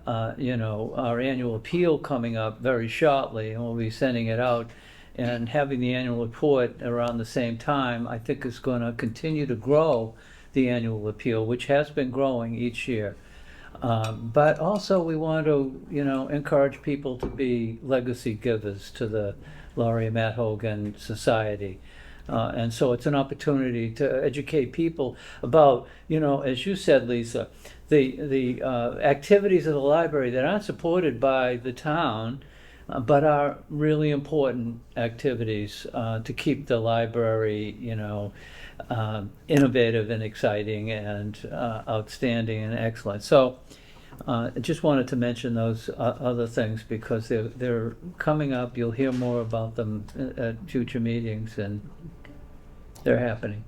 our annual appeal coming up very shortly, and we'll be sending it out. And having the annual report around the same time, I think, is going to continue to grow the annual appeal, which has been growing each year. But also we want to, encourage people to be legacy givers to the Laurie and Matt Hogan Society. And so it's an opportunity to educate people about, as you said, Lisa, the activities of the library that aren't supported by the town, but are really important activities to keep the library, innovative and exciting and outstanding and excellent. So I just wanted to mention those other things, because they're coming up. You'll hear more about them at future meetings, and they're happening.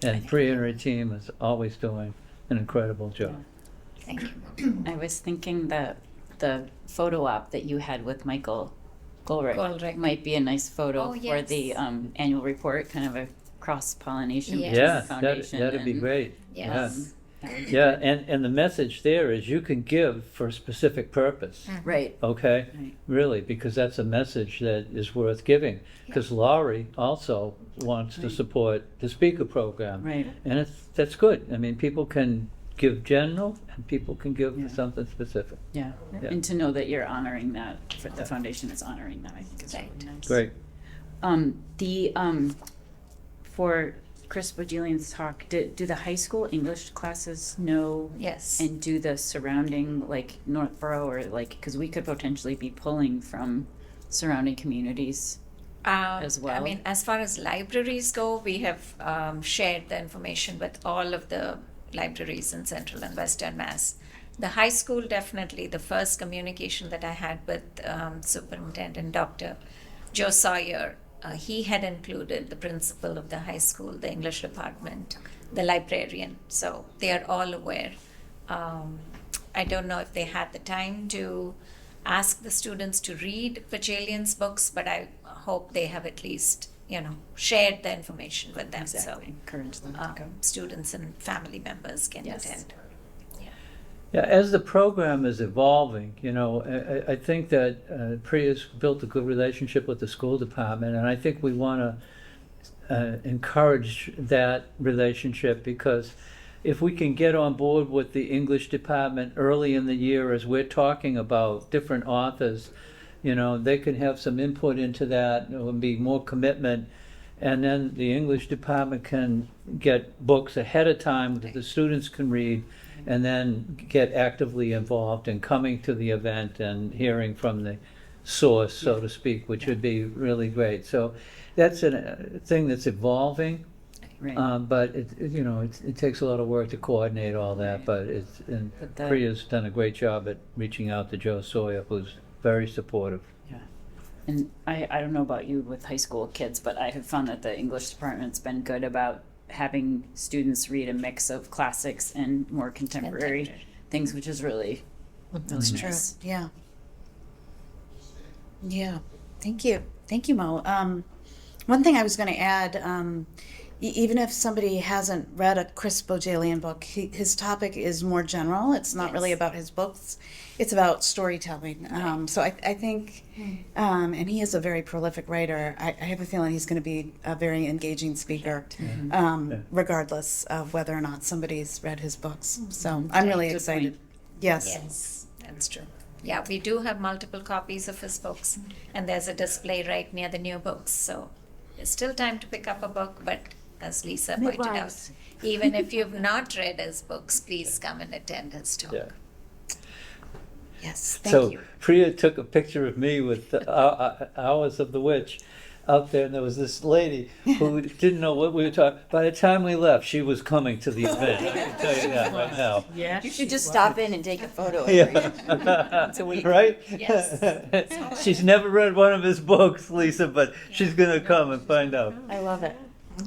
And Priya and her team is always doing an incredible job. Thank you. I was thinking that the photo op that you had with Michael Goldrick might be a nice photo Oh, for yes. the annual report, kind of a cross-pollination Yes. between Yeah, the foundation. that'd be and, great. Yes. Yeah, and the message there is you can give for a specific purpose. Right. Okay, Right. really, because that's a message that is worth giving. Because Laurie also wants to Right. support the speaker program, Right. and that's good. I mean, people can give general, and people can give Yeah. something specific. Yeah. Yeah. And to know that you're honoring that, the foundation is honoring that, I think is Right. really nice. Great. For Chris Bojilian's talk, do the high school English classes know Yes. and do the surrounding, like Northborough, or like, because we could potentially be pulling from surrounding communities as well? I mean, as far as libraries go, we have shared the information with all of the libraries in Central and Western Mass. The high school, definitely, the first communication that I had with Superintendent Dr. Joe Sawyer, he had included the principal of the high school, the English department, the librarian, so they are all aware. I don't know if they had the time to ask the students to read Vajalian's books, but I hope they have at least, shared the information with them. Exactly. Encourage them to go. Students and family members can Yes. attend. Yeah, as the program is evolving, I think that Priya's built a good relationship with the school department, and I think we want to encourage that relationship, because if we can get on board with the English department early in the year as we're talking about different authors, they can have some input into that, there will be more commitment, and then the English department can get books ahead of time that the students can read, and then get actively involved in coming to the event and hearing from the source, so to speak, which would be really great. So that's a thing that's evolving, Right. but it takes a lot of work to coordinate all that. But But that- Priya's done a great job at reaching out to Joe Sawyer, who's very supportive. Yeah. And I don't know about you with high school kids, but I have found that the English department's been good about having students read a mix of classics and more contemporary things, which is really, really True. nice. Yeah. Yeah. Thank you. Thank you, Mo. One thing I was going to add, even if somebody hasn't read a Chris Bojalian book, his topic is more general. It's not really about his books. It's about storytelling. So I think, and he is a very prolific writer. I have a feeling he's going to be a very engaging speaker, regardless of whether or not somebody's read his books. So I'm really Good excited. point. Yes. Yes, that's true. Yeah, we do have multiple copies of his books, and there's a display right near the new books. So there's still time to pick up a book, but as Lisa pointed out, Midwives. even if you've not read his books, please come and attend his talk. Yeah. Yes. Thank So you. Priya took a picture of me with Hours of the Witch out there, and there was this lady who didn't know what we were talking. By the time we left, she was coming to the event. I can tell you that right now. Yeah. You should just stop in and take a photo. Yeah. It's a week. Right? Yes. She's never read one of his books, Lisa, but she's going to come and find out. I love it.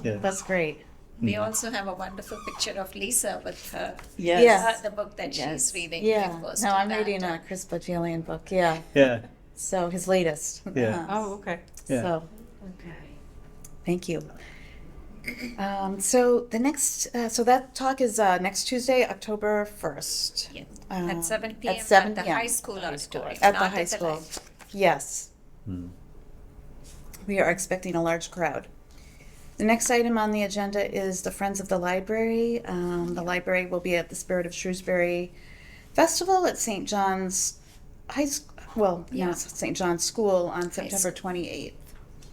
Yeah. That's great. We also have a wonderful picture of Lisa with her, Yes. Yes. the book that Yes. she's reading. Yeah. We posted No, I'm that. reading a Chris Bojalian book. Yeah. Yeah. So his latest. Yeah. Oh, okay. Yeah. So, thank you. So the next, so that talk is next Tuesday, October 1st. Yeah. Uh, At 7 p.m. At 7 the p.m. high school auditorium. At the not high school. library. Yes. Hmm. We are expecting a large crowd. The next item on the agenda is the Friends of the Library. The library will be at the Spirit of Shrewsbury Festival at St. John's High School. Well, Yeah. no, it's St. John's School on High September 28th,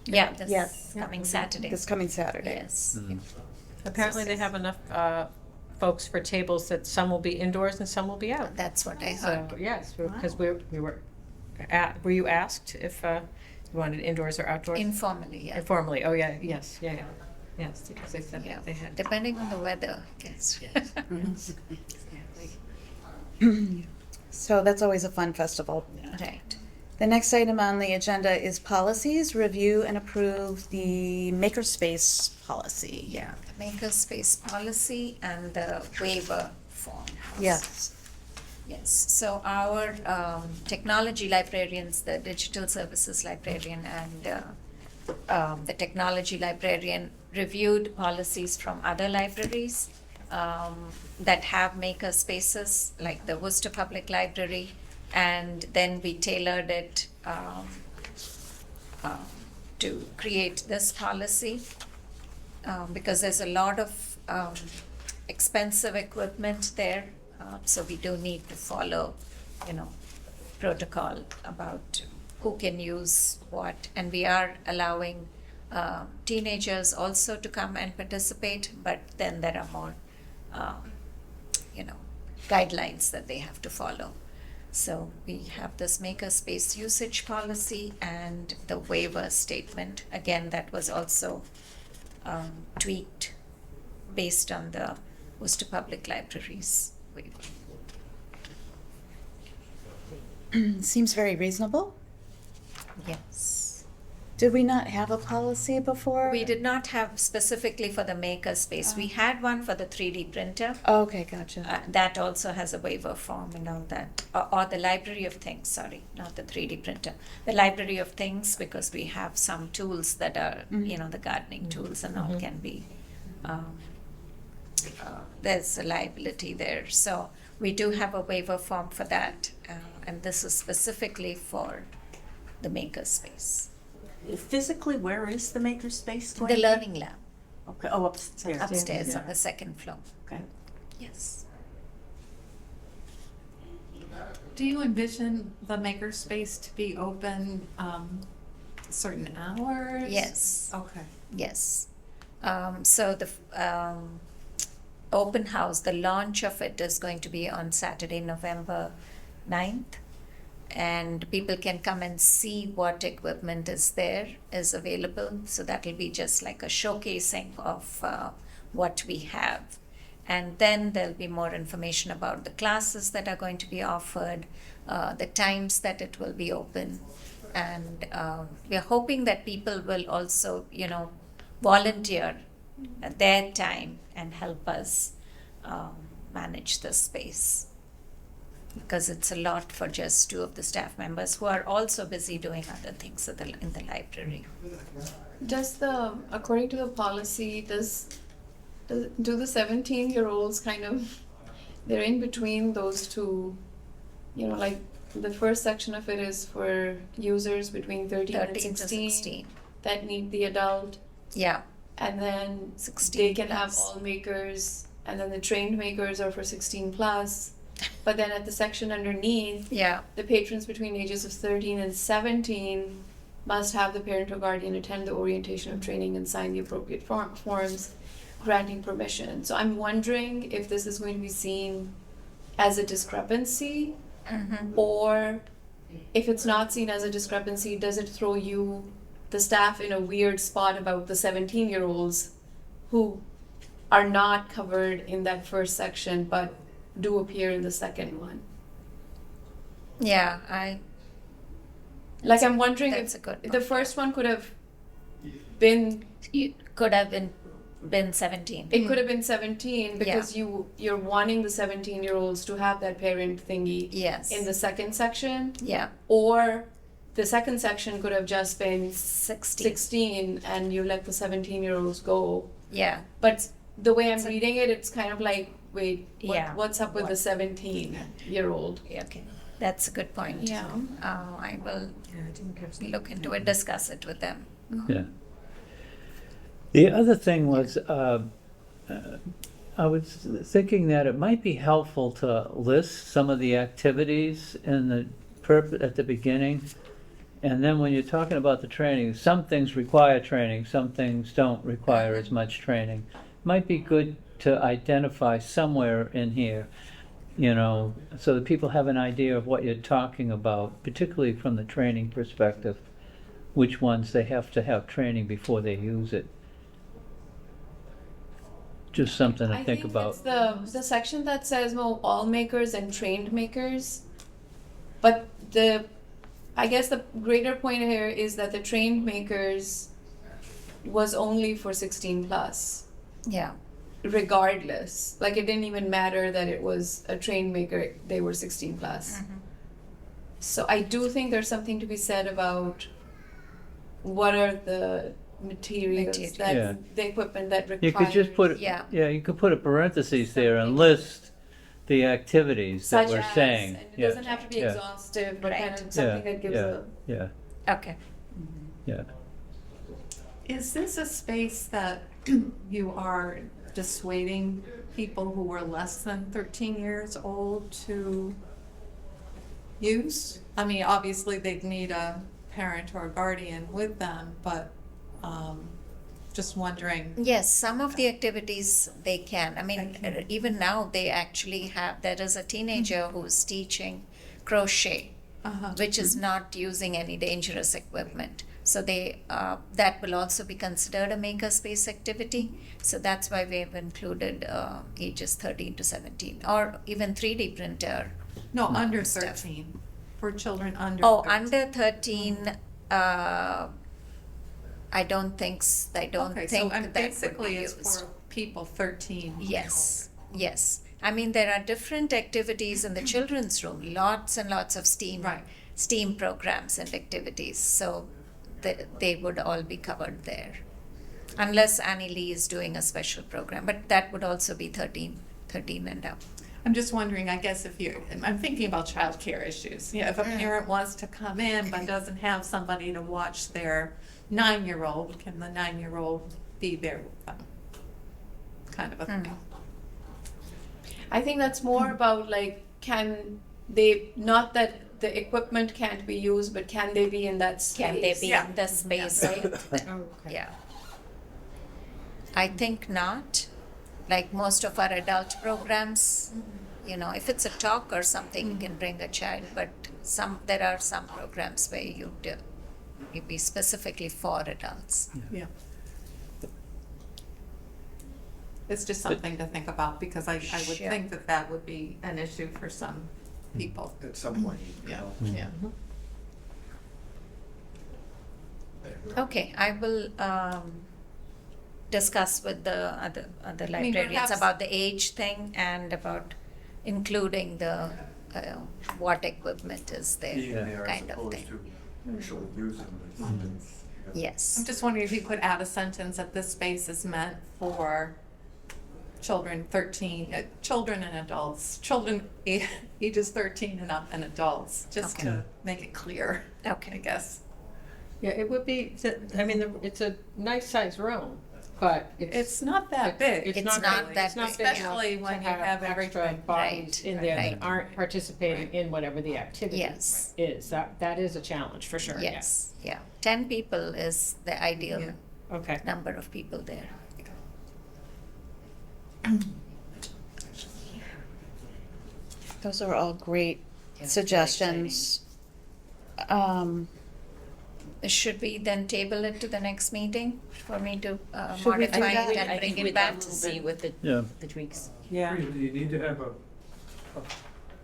Yeah, this Yes. coming Saturday. this coming Saturday. Yes. Apparently they have enough folks for tables that some will be indoors and some will be out. That's what I So, heard. yes, because we were were you asked if you wanted indoors or outdoors? Informally, yeah. Informally, oh yeah, yes, yeah. Yes, because they said Yeah, that they had. depending on the weather, I guess. So that's always a fun festival. Right. The next item on the agenda is policies, review and approve the makerspace policy. Yeah, the makerspace policy and the waiver form. Yes. Yes, so our technology librarians, the digital services librarian and the technology librarian reviewed policies from other libraries that have maker spaces, like the Worcester Public Library, and then we tailored it to create this policy because there's a lot of expensive equipment there. So we do need to follow, protocol about who can use what. And we are allowing teenagers also to come and participate, but then there are more, guidelines that they have to follow. So we have this makerspace usage policy and the waiver statement. Again, that was also tweaked based on the Worcester Public Libraries waiver. Seems very reasonable. Yes. Did we not have a policy before? We did not have specifically for the makerspace. We had one for the 3D printer. Oh, okay, gotcha. That also has a waiver form and all that. Or the library of things, sorry, not the 3D printer. The library of things, because we have some tools that are, the gardening tools and all can be, there's a liability there. So we do have a waiver form for that. And this is specifically for the makerspace. Physically, where is the makerspace going? The learning lab, Okay, oh, upstairs. upstairs on the second floor. Okay. Yes. Do you envision the makerspace to be open certain hours? Yes. Okay. Yes. So the open house, the launch of it is going to be on Saturday, November 9th. And people can come and see what equipment is available. So that'll be just like a showcasing of what we have. And then there'll be more information about the classes that are going to be offered, the times that it will be open. And we're hoping that people will also, volunteer their time and help us manage the space. Because it's a lot for just two of the staff members who are also busy doing other things in the library. According to the policy, do the 17-year-olds kind of, they're in between those two, like the first section of it is for users between 13 and 13 to 16 that need the adult. Yeah. And then 16 they can have plus. all makers, and then the trained makers are for 16 plus. But then at the section underneath, Yeah. the patrons between ages of 13 and 17 must have the parent or guardian attend the orientation of training and sign the appropriate forms granting permission. So I'm wondering if this is going to be seen as a discrepancy, or if it's not seen as a discrepancy, does it throw you, the staff, in a weird spot about the 17-year-olds who are not covered in that first section but do appear in the second one? Yeah, I'm wondering that's if a good the point. first one could have been, You could have been 17. it could have been 17 because you're wanting the 17-year-olds to have that parent thingy Yes. in the second section, Yeah. or the second section could have just been 16. 16 and you let the 17-year-olds go. Yeah. But the way I'm reading it, it's kind of like, wait, Yeah. what's up with the 17-year-old? Okay. That's a good point. Yeah. I will look into it, discuss it with them. Yeah. The other thing was, I was thinking that it might be helpful to list some of the activities in the at the beginning. And then when you're talking about the training, some things require training, some things don't require as much training. Might be good to identify somewhere in here, so that people have an idea of what you're talking about, particularly from the training perspective, which ones they have to have training before they use it. Just something to think about. It's the section that says all makers and trained makers. But I guess the greater point here is that the trained makers was only for 16 plus. Yeah. Regardless. Like, it didn't even matter that it was a trained maker, they were 16 plus. So I do think there's something to be said about what are the materials that Yeah. the equipment that requires. You could just put, Yeah. you could put a parentheses there and list the activities that such we're as, saying. and it Yeah. doesn't have to be Yeah. exhaustive, but Right. kind of something that gives Yeah. a. Yeah, Okay. yeah. Is this a space that you are dissuading people who are less than 13 years old to use? I mean, obviously they'd need a parent or a guardian with them, but just wondering. Yes, some of the activities they can. I mean, even now they actually have, there is a teenager who's teaching crochet, Uh-huh. which is not using any dangerous equipment. So they that will also be considered a makerspace activity. So that's why we have included ages 13 to 17, or even 3D printer. No, under Stuff. 13, for children under. Oh, 13. under 13. I don't think. I don't Okay, think so that basically would be it's used. for people 13. Yes, yes. I mean, there are different activities in the children's room. Lots and lots of Right. STEAM programs and activities. So they would all be covered there, unless Annie Lee is doing a special program. But that would also be 13 and up. I'm just wondering, I guess I'm thinking about childcare issues. If a parent wants to come in but doesn't have somebody to watch their 9-year-old, can the 9-year-old be there with them? Kind of a thing. I think that's more about like, can they, not that the equipment can't be used, but can they be in that space? Can they be Yeah. in the space? Yeah. I think not. Like most of our adult programs, if it's a talk or something, you can bring a child, but there are some programs where you'd be specifically for adults. Yeah. It's just something to think about, because I would Sure. think that would be an issue for some people. At some point. Yeah, yeah. Okay, I will discuss with the other mean, librarians perhaps- about the age thing and about including the what equipment is there, Being there as kind of opposed thing. to actually using it. Yes. I'm just wondering if you could add a sentence that this space is meant for children 13, children and adults, children ages 13 and up, and adults, just Okay. to make it clear, I Okay. guess. Yeah, it would be, I mean, it's a nice sized room, but It's not that big. It's not not really- that it's not big. big enough Especially when to you have extra everything. bodies Right, in there right. that aren't participating in whatever the activity Yes. is. That is a challenge for sure. Yes, yeah. 10 people is the ideal Yeah. Okay. number of people there. Those are all great Yeah, very suggestions. Should we then table it to the next meeting for me to Should we do modify that? it and I bring think it we'd back? have to see with Yeah. the tweaks. Yeah. You need to have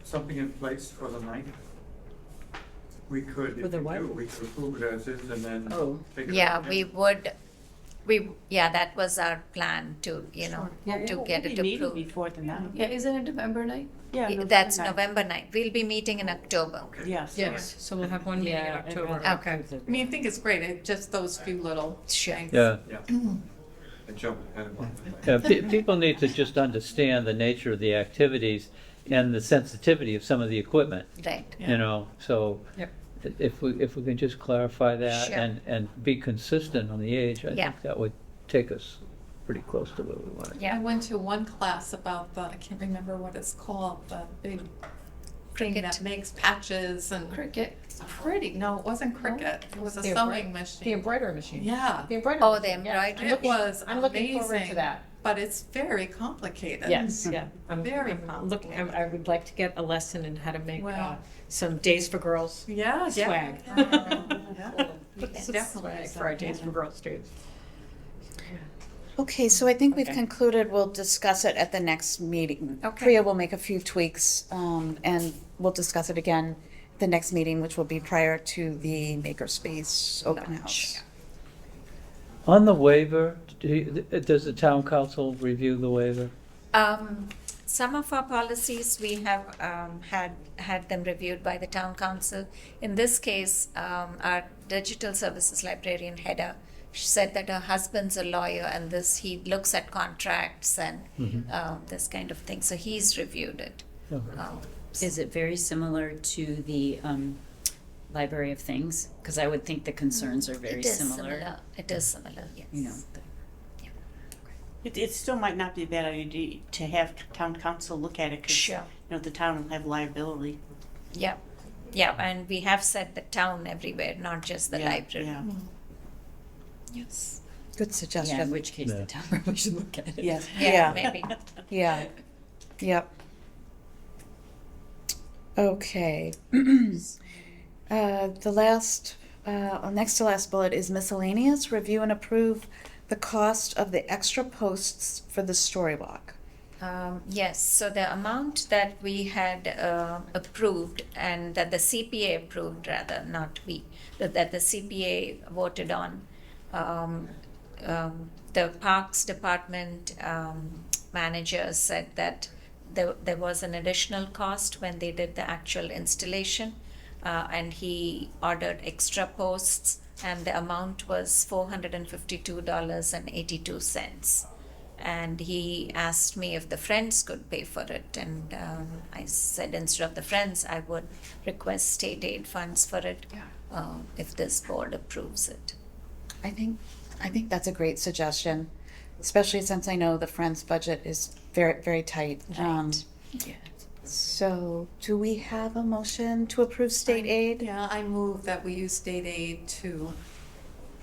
something in place for the ninth. We could, For if the you what? do, we could approve it as is and then Oh. take it. Yeah, up we again. would, that was our plan to, to get it Meeting approved. before the night. Yeah, isn't it November night? Yeah. That's 9th. November 9th. We'll be meeting in October. Yes. Yes, so we'll have one meeting in Yeah, October. Okay. I mean, I think it's great, just those few little Sure. things. Yeah. Yeah. I jumped ahead of one. Yeah, people need to just understand the nature of the activities and the sensitivity of some of the equipment, Right. so Yep. if we can just clarify that Sure. and be consistent on the age, I Yeah. think that would take us pretty close to where we want to. I Yeah. went to one class about I can't remember what it's called, the big thing Cricket. that makes patches and. Cricket. It's pretty, no, it wasn't cricket, it was a The sewing The machine. embroidery machine. Yeah, The embroidery. Oh, the machine, yeah. embroidery. it was I'm looking forward to amazing, that. but it's very complicated. Yes, yeah. Very I'm looking, I would like to get a lesson in how to make Wow. some Days for Girls Yeah, swag. It's Some definitely swag for our Days for Girls students. Okay, so I think we've Okay. concluded. We'll discuss it at the next meeting. Okay. Priya will make a few tweaks, and we'll discuss it again at the next meeting, which will be prior to the Makerspace open house. On the waiver, does the town council review the waiver? Some of our policies, we have had them reviewed by the town council. In this case, our digital services librarian Hedda, she said that her husband's a lawyer and he looks at contracts and this kind of thing. So he's reviewed it. Okay. Is it very similar to the Library of Things? Because I would think the concerns are very It is similar. It is similar, yes. It still might not be a bad idea to have town council look at it, because, Sure. the town will have liability. Yeah, yeah, and we have said the town everywhere, not just the Yeah, library. yeah. Yes. Good Yeah, suggestion. in which case Yeah. the town probably should look at it. Yes. Yeah. Maybe. Yeah. Yep. Okay. The last, next to last bullet is miscellaneous. Review and approve the cost of the extra posts for the story walk. Yes, so the amount that we had approved and that the CPA approved, rather, not we, that the CPA voted on, the Parks Department manager said that there was an additional cost when they did the actual installation, and he ordered extra posts, and the amount was $452.82. And he asked me if the Friends could pay for it, and I said instead of the Friends, I would request state aid funds for it, if this board approves it. I think that's a great suggestion, especially since I know the Friends budget is very, very tight. Right. So do we have a motion to approve state aid? Yeah, I move that we use state aid to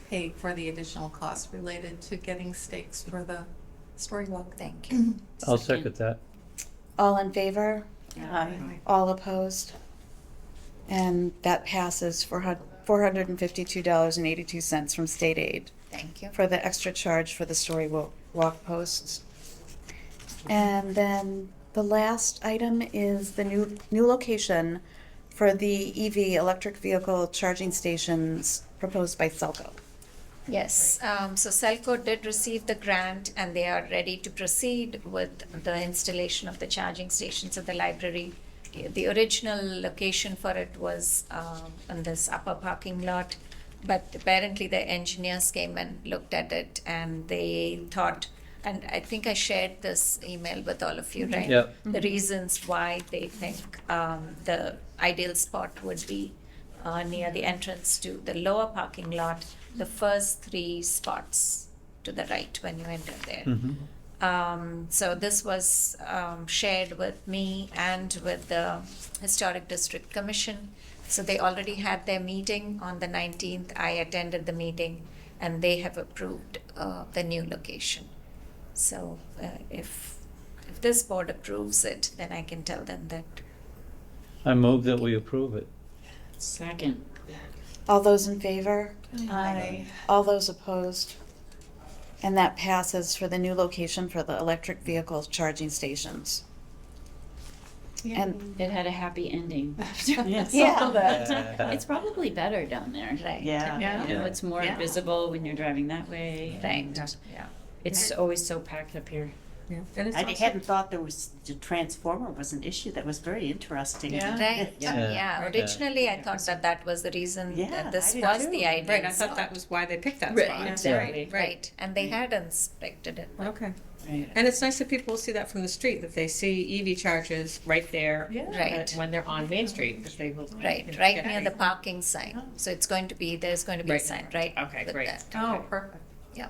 pay for the additional costs related to getting stakes for the story walk. Thank you. I'll second that. All in favor? Aye. All opposed? And that passes for $452.82 from state aid Thank you. for the extra charge for the story walk posts. And then the last item is the new location for the EV, electric vehicle charging stations proposed by Selco. Yes, so Selco did receive the grant and they are ready to proceed with the installation of the charging stations at the library. The original location for it was on this upper parking lot, but apparently the engineers came and looked at it and they thought, and I think I shared this email with all of you, right? Yep. The reasons why they think the ideal spot would be near the entrance to the lower parking lot, the first 3 spots to the right when you enter there. So this was shared with me and with the Historic District Commission. So they already had their meeting on the 19th. I attended the meeting and they have approved the new location. So if this board approves it, then I can tell them that. I move that we approve it. Second. All those in favor? Aye. All those opposed? And that passes for the new location for the electric vehicle charging stations. And It had a happy ending. Yes. yeah, It's probably better down there. Right. Yeah. You know, it's more Yeah. visible when you're driving that way. Right. and Yeah. It's always so packed up here. Yeah. And it's I also- hadn't thought the transformer was an issue. That was very interesting. Yeah. Right, Yeah. yeah, originally I thought that was the reason Yeah, that this I did was too. the ideal Right, I thought spot. that was why they picked that Right, spot. exactly. Right, and they had inspected it. Okay. Right. And it's nice that people see that from the street, that they see EV charges right there. Yeah. Right. When they're on Main Street, that they will. Right, you know, right get near a- the parking sign, so it's going to be, there's going to be a Right. sign, right? Okay, with great. that. Oh, perfect. Yeah,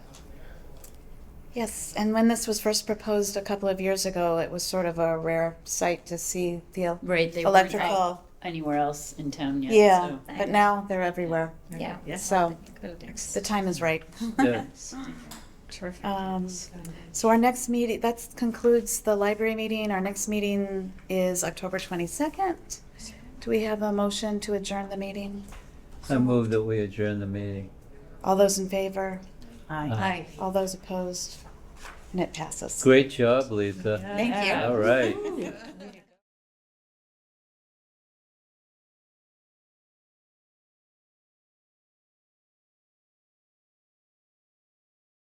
yes. And when this was first proposed a couple of years ago, it was sort of a rare sight to see the Right, they weren't out electrical. anywhere else in town yet. Yeah, so. but now they're everywhere. yeah. Yeah. So Good. the time is right. Yeah. Terrific. So our next meeting, that concludes the library meeting. Our next meeting is October 22nd. Do we have a motion to adjourn the meeting? I move that we adjourn the meeting. All those in favor? Aye. Aye. All those opposed? And it passes. Great job, Lisa. Thank you. All right.